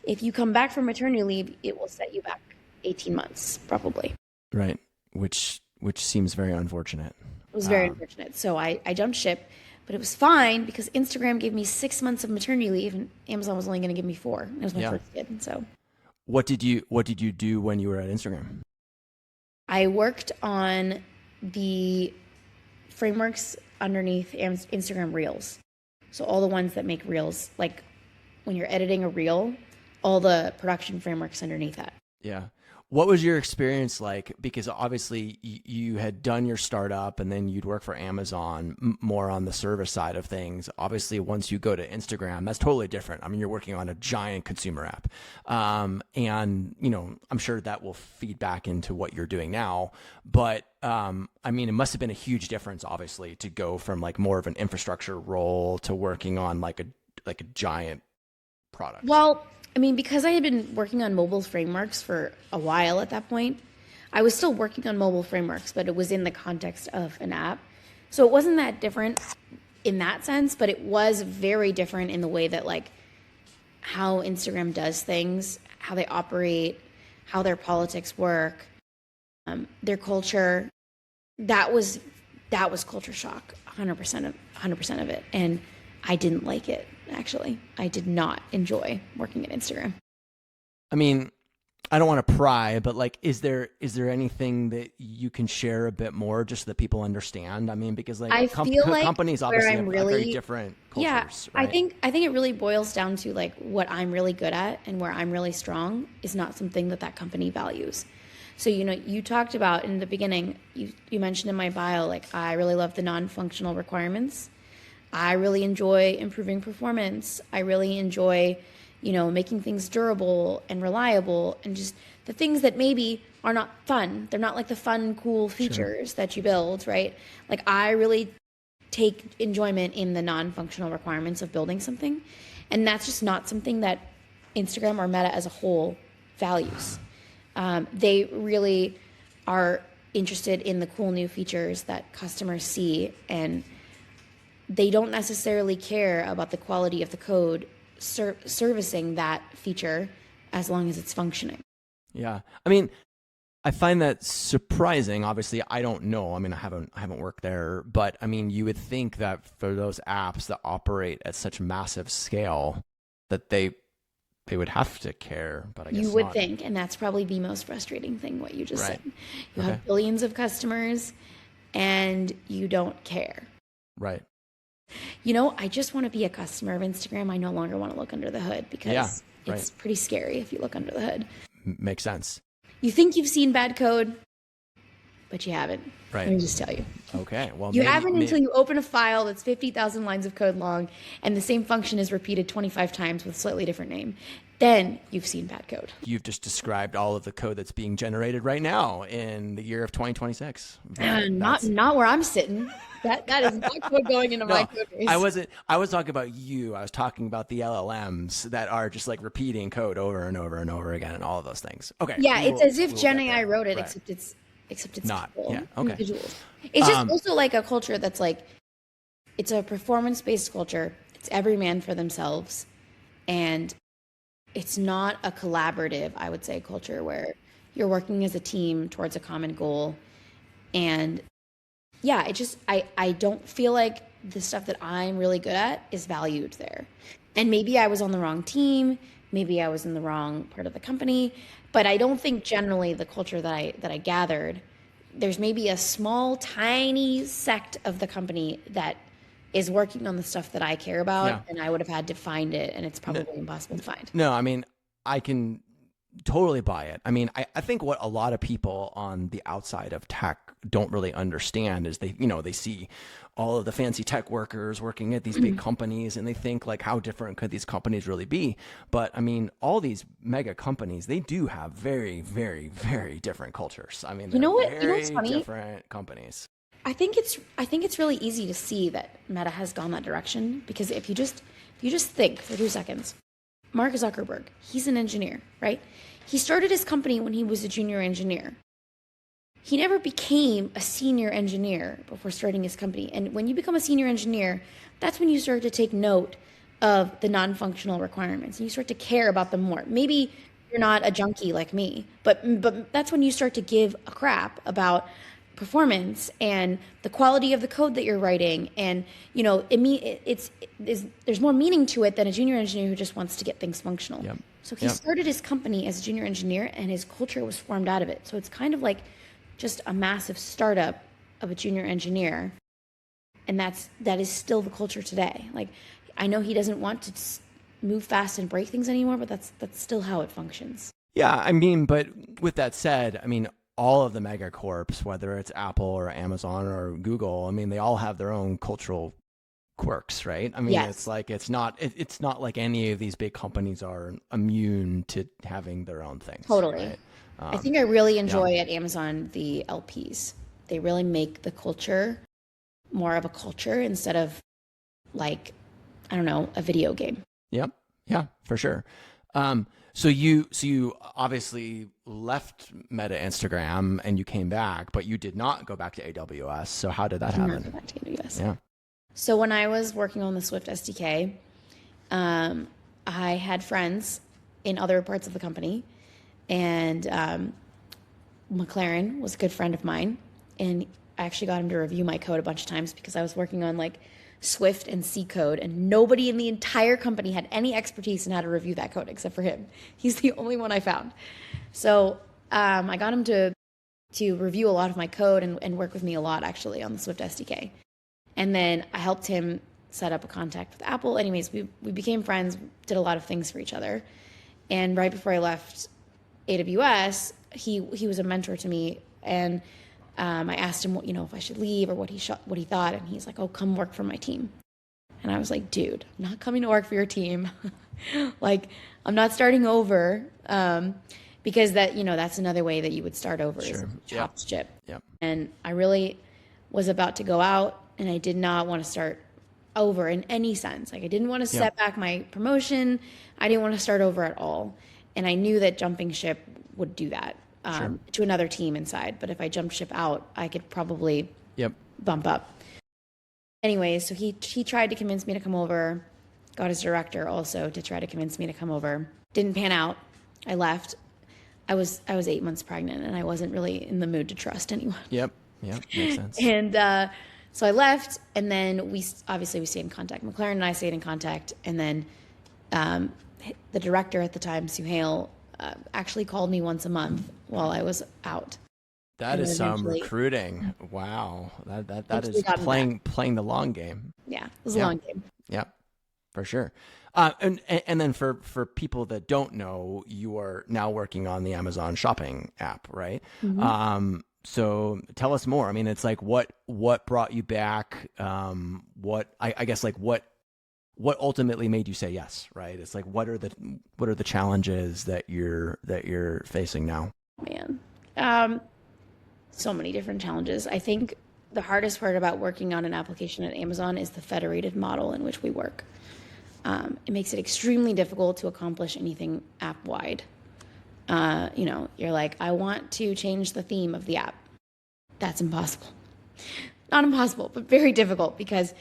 B: if you come back from maternity leave, it will set you back 18 months, probably.
A: Right. Which seems very unfortunate.
B: It was very unfortunate. So I jumped ship, but it was fine because Instagram gave me 6 months of maternity leave and Amazon was only going to give me 4. It was my
A: Yeah.
B: first kid. So
A: What did you do when you were at Instagram?
B: I worked on the frameworks underneath Instagram Reels. So all the ones that make Reels, like when you're editing a Reel, all the production frameworks underneath that.
A: Yeah. What was your experience like? Because obviously you had done your startup and then you'd work for Amazon more on the service side of things. Obviously, once you go to Instagram, that's totally different. I mean, you're working on a giant consumer app. And, I'm sure that will feed back into what you're doing now. But I mean, it must have been a huge difference, obviously, to go from like more of an infrastructure role to working on like a giant product.
B: Well, I mean, because I had been working on mobile frameworks for a while at that point, I was still working on mobile frameworks, but it was in the context of an app. So it wasn't that different in that sense, but it was very different in the way that like how Instagram does things, how they operate, how their politics work, their culture. That was culture shock, 100% of it, and I didn't like it. Actually, I did not enjoy working at Instagram.
A: I mean, I don't want to pry, but like, is there anything that you can share a bit more just so that people understand? I mean, because like
B: I feel like
A: companies
B: where
A: obviously
B: I'm
A: have
B: really
A: very different cultures,
B: yeah,
A: right?
B: I think it really boils down to like what I'm really good at and where I'm really strong is not something that company values. So, you talked about in the beginning, you mentioned in my bio, like I really love the non-functional requirements. I really enjoy improving performance. I really enjoy, making things durable and reliable and just the things that maybe are not fun. They're not like the fun, cool features that you build, right? Like I really take enjoyment in the non-functional requirements of building something. And that's just not something that Instagram or Meta as a whole values. They really are interested in the cool new features that customers see, and they don't necessarily care about the quality of the code servicing that feature as long as it's functioning.
A: Yeah. I mean, I find that surprising. Obviously, I don't know. I mean, I haven't worked there, but I mean, you would think that for those apps that operate at such massive scale that they would have to care, but I guess
B: You would
A: not.
B: think, and that's probably the most frustrating thing, what you just
A: Right.
B: said. You
A: Okay.
B: have billions of customers and you don't care.
A: Right.
B: I just want to be a customer of Instagram. I no longer want to look under the hood because
A: Yeah, right.
B: it's pretty scary if you look under the hood.
A: Makes sense.
B: You think you've seen bad code, but you haven't.
A: Right.
B: Let me just tell you.
A: Okay. Well,
B: You
A: maybe,
B: haven't until you open a file that's 50,000 lines of code long and the same function is repeated 25 times with a slightly different name. Then you've seen bad code.
A: you've just described all of the code that's being generated right now in the year of 2026.
B: Not where I'm sitting. That is not code going into my code base.
A: I was talking about you. I was talking about the LLMs that are just like repeating code over and over and over again and all of those things. Okay.
B: Yeah, it's as if Gen
A: get
B: AI
A: there.
B: wrote it,
A: Right.
B: except it's
A: Not.
B: people,
A: Yeah. Okay.
B: individuals. It's just also like a culture that's like, it's a performance-based culture. It's every man for themselves. And it's not a collaborative, I would say, culture where you're working as a team towards a common goal. And yeah, I don't feel like the stuff that I'm really good at is valued there. And maybe I was on the wrong team, maybe I was in the wrong part of the company, but I don't think generally the culture that I gathered, there's maybe a small, tiny sect of the company that is working on the stuff that I care about,
A: Yeah.
B: and I would have had to find it, and it's probably impossible to find.
A: No, I mean, I can totally buy it. I mean, I think what a lot of people on the outside of tech don't really understand is they see all of the fancy tech workers working at these big companies and they think like, how different could these companies really be? But I mean, all these mega companies, they do have very, very, very different cultures. I mean,
B: You know what?
A: very
B: You know what's funny?
A: different companies.
B: I think it's really easy to see that Meta has gone that direction because if you just think for 2 seconds, Mark Zuckerberg, he's an engineer, right? He started his company when he was a junior engineer. He never became a senior engineer before starting his company. And when you become a senior engineer, that's when you start to take note of the non-functional requirements and you start to care about them more. Maybe you're not a junkie like me, but that's when you start to give a crap about performance and the quality of the code that you're writing, and there's more meaning to it than a junior engineer who just wants to get things functional.
A: Yep.
B: So he started his company as a junior engineer, and his culture was formed out of it. So it's kind of like just a massive startup of a junior engineer, and that is still the culture today. Like, I know he doesn't want to move fast and break things anymore, but that's still how it functions.
A: Yeah, I mean, but with that said, I mean, all of the megacorps, whether it's Apple or Amazon or Google, I mean, they all have their own cultural quirks, right? I mean, it's
B: Yes,
A: like it's not like any of these big companies are immune to having their own things,
B: totally.
A: right?
B: I
A: Um,
B: think I really
A: yeah,
B: enjoy at Amazon the LPs. They really make the culture more of a culture instead of like, I don't know, a video game.
A: yep, yeah, for sure. So you obviously left Meta Instagram and you came back, but you did not go back to AWS. So how did
B: I
A: that
B: did not go
A: happen?
B: back to AWS.
A: Yeah.
B: So when I was working on the Swift SDK, um, I had friends in other parts of the company, and McLaren was a good friend of mine, and I actually got him to review my code a bunch of times because I was working on like Swift and C code, and nobody in the entire company had any expertise in how to review that code except for him. He's the only one I found. So I got him to review a lot of my code and work with me a lot actually on the Swift SDK. And then I helped him set up a contact with Apple. Anyways, we became friends, did a lot of things for each other. And right before I left AWS, he was a mentor to me, and I asked him, if I should leave or what he thought, and he's like, "Oh, come work for my team." And I was like, "Dude, I'm not coming to work for your team. Like, I'm not starting over." Because that's another way that you would start over is
A: Sure.
B: if you
A: Yep.
B: chop ship.
A: Yep.
B: And I really was about to go out, and I did not want to start over in any sense. Like, I didn't want to
A: Yep.
B: set back my promotion. I didn't want to start over at all. And I knew that jumping ship would do that
A: Sure.
B: to another team inside. But if I jumped ship out, I could probably
A: Yep.
B: bump up. Anyways, so he tried to convince me to come over. Got his director also to try to convince me to come over. Didn't pan out. I left. I was 8 months pregnant, and I wasn't really in the mood to trust anyone.
A: Yep. Yep. Makes sense.
B: And so I left, and then we stayed in contact. McLaren and I stayed in contact, and then um, the director at the time, Suhail, actually called me once a month while I was out,
A: That
B: and then
A: is some
B: eventually
A: recruiting. Wow. That
B: eventually
A: is
B: got me back.
A: playing the long game.
B: Yeah, it was a
A: Yeah.
B: long game.
A: Yeah. For sure. And then for people that don't know, you are now working on the Amazon shopping app, right? So tell us more. I mean, it's like what brought you back? I guess like what ultimately made you say yes, right? It's like what are the challenges that you're facing now?
B: Man, um, so many different challenges. I think the hardest part about working on an application at Amazon is the federated model in which we work. It makes it extremely difficult to accomplish anything app wide. You're like, I want to change the theme of the app. That's impossible. Not impossible, but very difficult because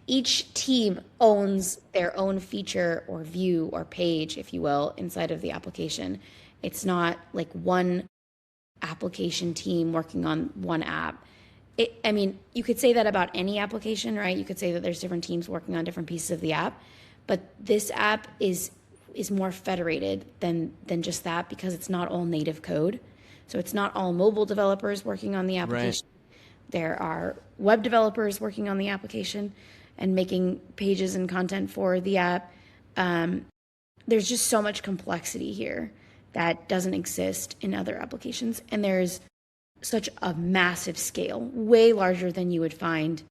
B: each team owns their own feature or view or page, if you will, inside of the application. It's not like one application team working on one app. I mean, you could say that about any application, right? You could say that there's different teams working on different pieces of the app, but this app is more federated than just that because it's not all native code. So it's not all mobile developers working on the
A: Right.
B: application. There are web developers working on the application and making pages and content for the app. There's just so much complexity here that doesn't exist in other applications. And there's such a massive scale, way larger than you would find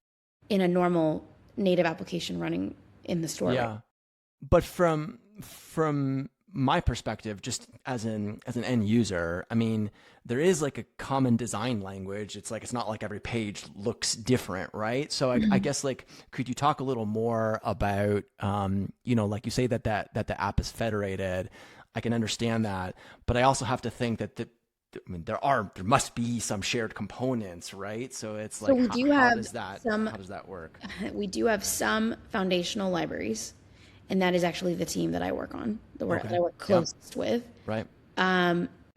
B: in a normal native application running in the store.
A: Yeah. But from my perspective, just as an end user, I mean, there is like a common design language. It's like it's not like every page looks different, right? So I guess like could you talk a little more about like you say that the app is federated. I can understand that, but I also have to think that there must be some shared components, right? So it's
B: So
A: like
B: we do
A: how
B: have
A: does that
B: some
A: how does that work?
B: we do have some foundational libraries, and that is actually the team that I work on, that I work
A: Yeah.
B: closest with.
A: Right.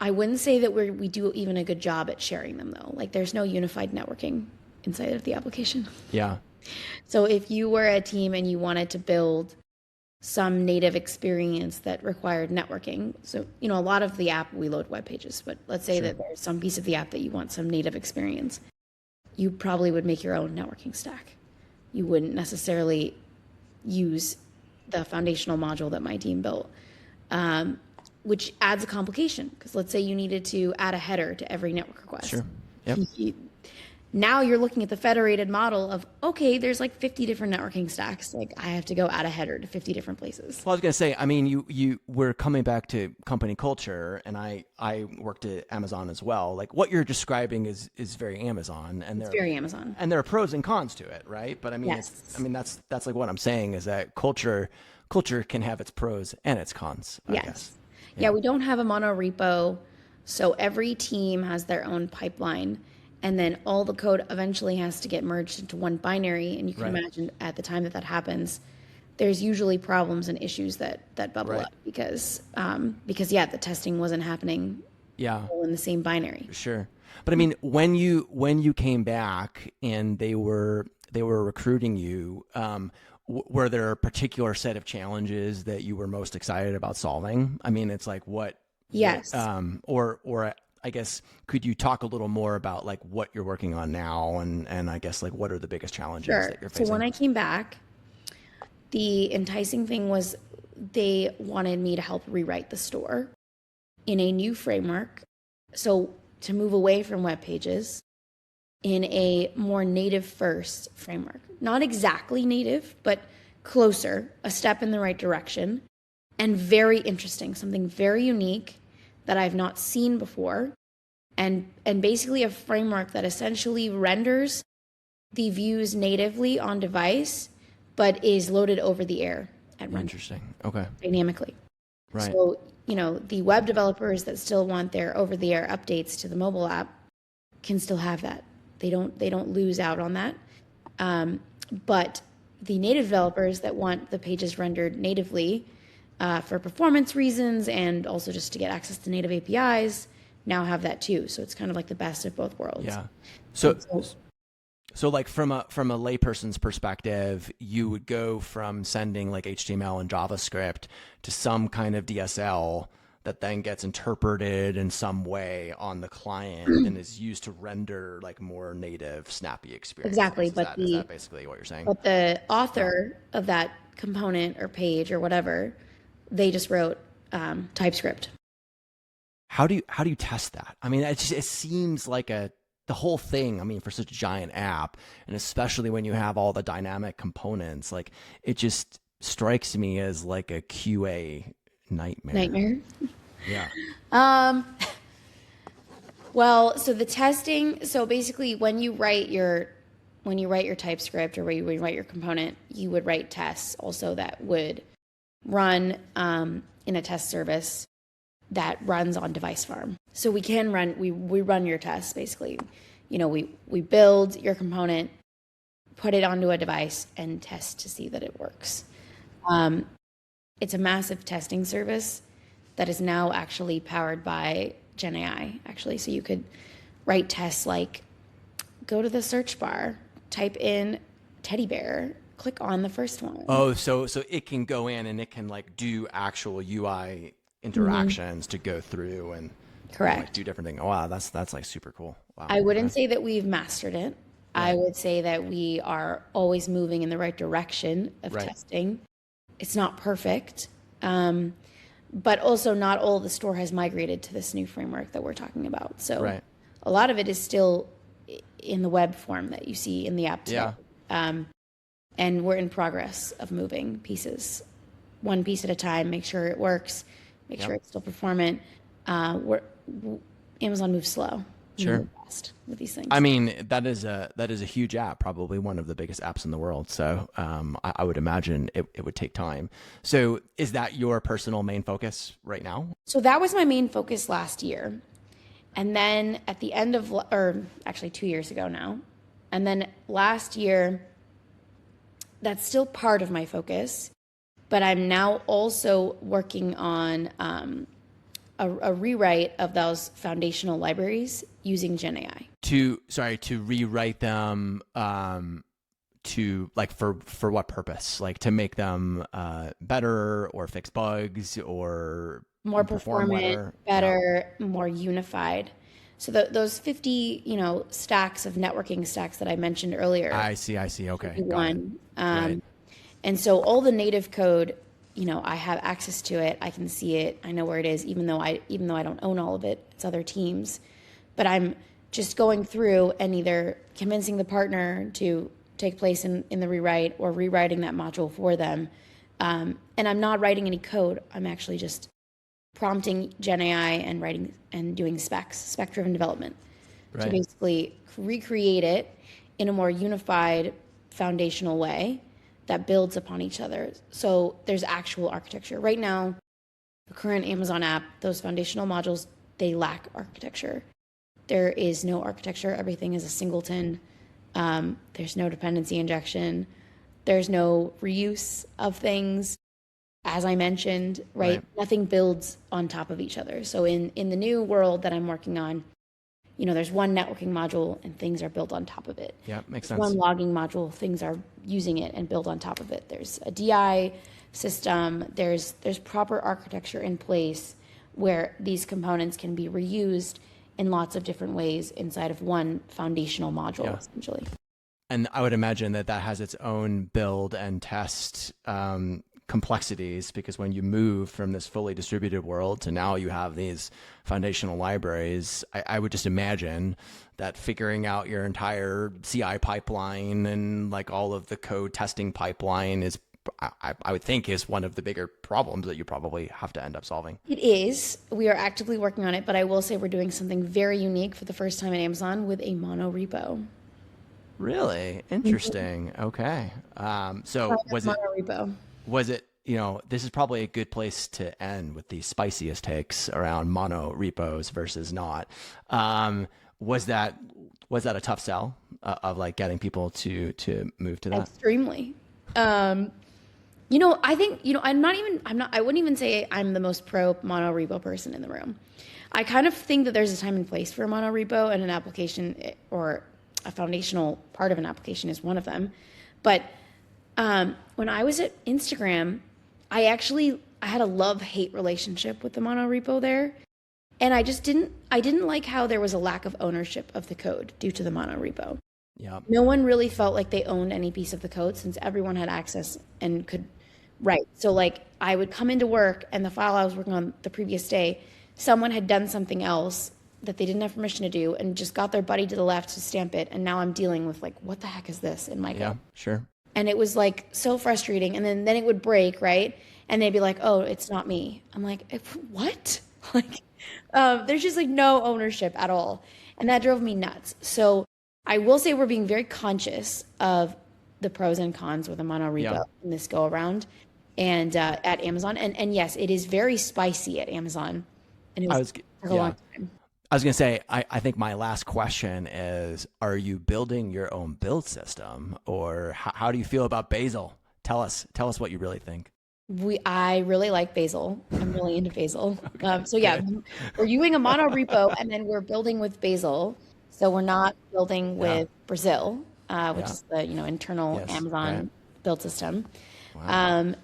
B: I wouldn't say that we do even a good job at sharing them though. Like there's no unified networking inside of the application.
A: Yeah.
B: So if you were a team and you wanted to build some native experience that required networking, so a lot of the app we load web pages, but let's say that there's some piece of the app that you want some native experience, you probably would make your own networking stack. You wouldn't necessarily use the foundational module that my team built. which adds a complication because let's say you needed to add a header to every network request.
A: Sure. Yep.
B: Now you're looking at the federated model of, okay, there's like 50 different networking stacks. Like I have to go add a header to 50 different places.
A: Well, I was going to say, I mean, you were coming back to company culture, and I worked at Amazon as well. Like what you're describing is very Amazon, and
B: It's very Amazon.
A: and there are pros and cons to it, right? But I mean,
B: Yes.
A: that's like what I'm saying is that culture can have its pros and its cons, I
B: Yes.
A: guess.
B: Yeah, we don't have a monorepo, so every team has their own pipeline, and then all the code eventually has to get merged into one binary. And you can imagine at the time that happens, there's usually problems and issues that bubble up because yeah, the testing wasn't happening all in the same binary.
A: Sure. But I mean, when you came back and they were recruiting you, were there a particular set of challenges that you were most excited about solving? I mean, it's like what?
B: Yes.
A: Or I guess could you talk a little more about like what you're working on now, and I guess like what are the biggest challenges that you're facing?
B: So when I came back, the enticing thing was they wanted me to help rewrite the store in a new framework. So to move away from web pages in a more native first framework. Not exactly native, but closer, a step in the right direction, and very interesting, something very unique that I've not seen before, and basically a framework that essentially renders the views natively on device, but is loaded over the air at runtime.
A: Interesting. Okay.
B: Dynamically.
A: Right.
B: So, the web developers that still want their over-the-air updates to the mobile app can still have that. They don't lose out on that. But the native developers that want the pages rendered natively for performance reasons and also just to get access to native APIs now have that too. So it's kind of like the best of both worlds.
A: Yeah. So like from a layperson's perspective, you would go from sending like HTML and JavaScript to some kind of DSL that then gets interpreted in some way on the client and is used to render like more native, snappy experience.
B: Exactly.
A: Is that basically what you're saying?
B: But the author of that component or page or whatever, they just wrote TypeScript.
A: How do you test that? I mean, it seems like the whole thing, I mean, for such a giant app, and especially when you have all the dynamic components, like it just strikes me as like a QA nightmare.
B: Yeah. Well, so the testing, so basically when you write your TypeScript or when you write your component, you would write tests also that would run in a test service that runs on device farm. So we run your tests basically. We build your component, put it onto a device and test to see that it works. It's a massive testing service that is now actually powered by Gen AI, actually. So you could write tests like, go to the search bar, type in teddy bear, click on the first one.
A: Oh, so it can go in and it can like do actual UI interactions to go through and
B: correct,
A: like do different things. Oh, wow, that's like super cool. Wow.
B: I wouldn't say that we've mastered it. Right. I would say that we are always moving in the right direction of testing. It's not perfect, but also not all the store has migrated to this new framework that we're talking about. So a lot of it is still in the web form that you see in the app today. Yeah. And we're in progress of moving pieces, one piece at a time, make sure it works, make sure it's still performant. Amazon moves slow.
A: Sure.
B: Fast with these things.
A: I mean, that is a huge app, probably one of the biggest apps in the world. So I would imagine it would take time. So is that your personal main focus right now?
B: So that was my main focus last year. And then at the end of, or actually 2 years ago now, and then last year, that's still part of my focus, but I'm now also working on a rewrite of those foundational libraries using Gen AI. To
A: rewrite them to like for what purpose? Like to make them better or fix bugs or
B: more performant, better, more unified. So those 50, stacks of networking stacks that I mentioned earlier.
A: I see. Okay.
B: One. And so all the native code I have access to it. I can see it. I know where it is, even though I don't own all of it. It's other teams. But I'm just going through and either convincing the partner to take place in the rewrite or rewriting that module for them. And I'm not writing any code. I'm actually just prompting Gen AI and writing and doing spec-driven development to basically recreate it in a more unified foundational way that builds upon each other. So there's actual architecture. Right now, the current Amazon app, those foundational modules, they lack architecture. There is no architecture. Everything is a singleton. There's no dependency injection. There's no reuse of things. As I mentioned, right? Nothing builds on top of each other. So in the new world that I'm working on, there's one networking module and things are built on top of it.
A: Yeah, makes sense.
B: One logging module, things are using it and built on top of it. There's a DI system. There's proper architecture in place where these components can be reused in lots of different ways inside of one foundational module, essentially.
A: And I would imagine that has its own build and test complexities, because when you move from this fully distributed world to now you have these foundational libraries, I would just imagine that figuring out your entire CI pipeline and like all of the code testing pipeline is, I would think, is one of the bigger problems that you probably have to end up solving.
B: It is. We are actively working on it, but I will say we're doing something very unique for the first time at Amazon with a monorepo.
A: Really interesting. Okay. So was it, this is probably a good place to end with the spiciest takes around mono repos versus not. Was that a tough sell of like getting people to move to that?
B: Extremely. I think, I wouldn't even say I'm the most pro mono repo person in the room. I kind of think that there's a time and place for a mono repo, and an application or a foundational part of an application is one of them. But when I was at Instagram, I had a love-hate relationship with the mono repo there. And I didn't like how there was a lack of ownership of the code due to the mono repo.
A: Yeah.
B: No one really felt like they owned any piece of the code since everyone had access and could write. So like I would come into work and the file I was working on the previous day, someone had done something else that they didn't have permission to do and just got their buddy to the left to stamp it. And now I'm dealing with like, what the heck is this in my code?
A: Yeah, sure.
B: And it was like so frustrating. And then it would break, right? And they'd be like, oh, it's not me. I'm like, what? Like, there's just like no ownership at all. And that drove me nuts. So I will say we're being very conscious of the pros and cons with a mono repo in this go around and at Amazon. And yes, it is very spicy at Amazon. And it was a long time.
A: I was going to say, I think my last question is, are you building your own build system, or how do you feel about Bazel? Tell us what you really think.
B: I really like Bazel. I'm really into Bazel. So yeah, we're using a mono repo and then we're building with Bazel. So we're not building with Brazil, which is the internal Amazon build system. Wow.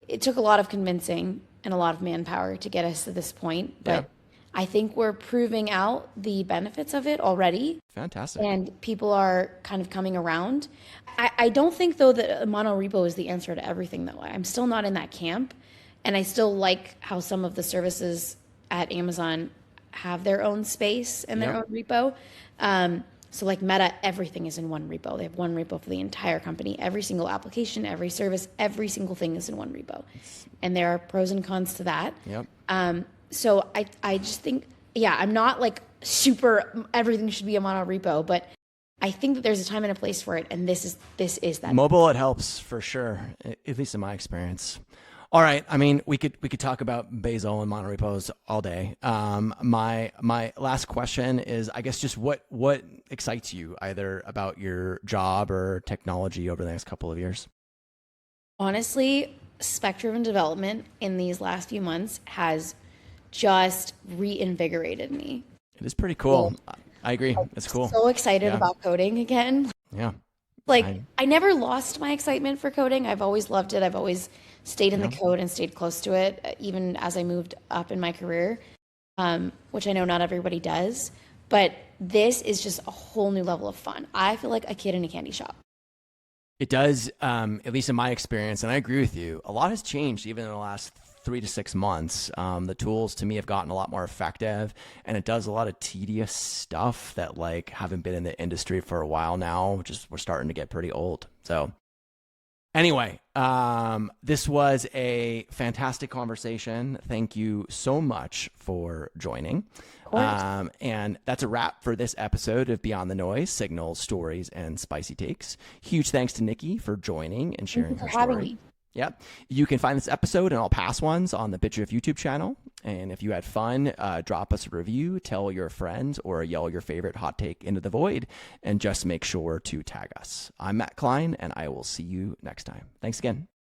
B: It took a lot of convincing and a lot of manpower to get us to this point, but I think we're proving out the benefits of it already.
A: Fantastic.
B: And people are kind of coming around. I don't think, though, that a mono repo is the answer to everything, though. I'm still not in that camp. And I still like how some of the services at Amazon have their own space and their own repo. So like Meta, everything is in one repo. They have one repo for the entire company. Every single application, every service, every single thing is in one repo. And there are pros and cons to that. Yep. So I just think, I'm not like super, everything should be a mono repo, but I think that there's a time and a place for it. And this is that.
A: Mobile, it helps for sure, at least in my experience. All right. I mean, we could talk about Bazel and monorepos all day. My last question is, I guess, just what excites you either about your job or technology over the next couple of years?
B: Honestly, spec-driven development in these last few months has just reinvigorated me.
A: It is pretty cool. I agree. It's cool.
B: So excited about coding again.
A: Yeah.
B: I never lost my excitement for coding. I've always loved it. I've always stayed in the code and stayed close to it, even as I moved up in my career, which I know not everybody does. But this is just a whole new level of fun. I feel like a kid in a candy shop.
A: It does, at least in my experience, and I agree with you. A lot has changed even in the last 3 to 6 months. The tools to me have gotten a lot more effective, and it does a lot of tedious stuff that like haven't been in the industry for a while now. Just we're starting to get pretty old. So anyway, this was a fantastic conversation. Thank you so much for joining.
B: Of course.
A: And that's a wrap for this episode of Beyond the Noise, Signals, Stories, and Spicy Takes. Huge thanks to Nicki for joining and sharing her story. Yep. You can find this episode and all past ones on the Bitch of YouTube channel. And if you had fun, drop us a review, tell your friends, or yell your favorite hot take into the void, and just make sure to tag us. I'm Matt Klein, and I will see you next time. Thanks again.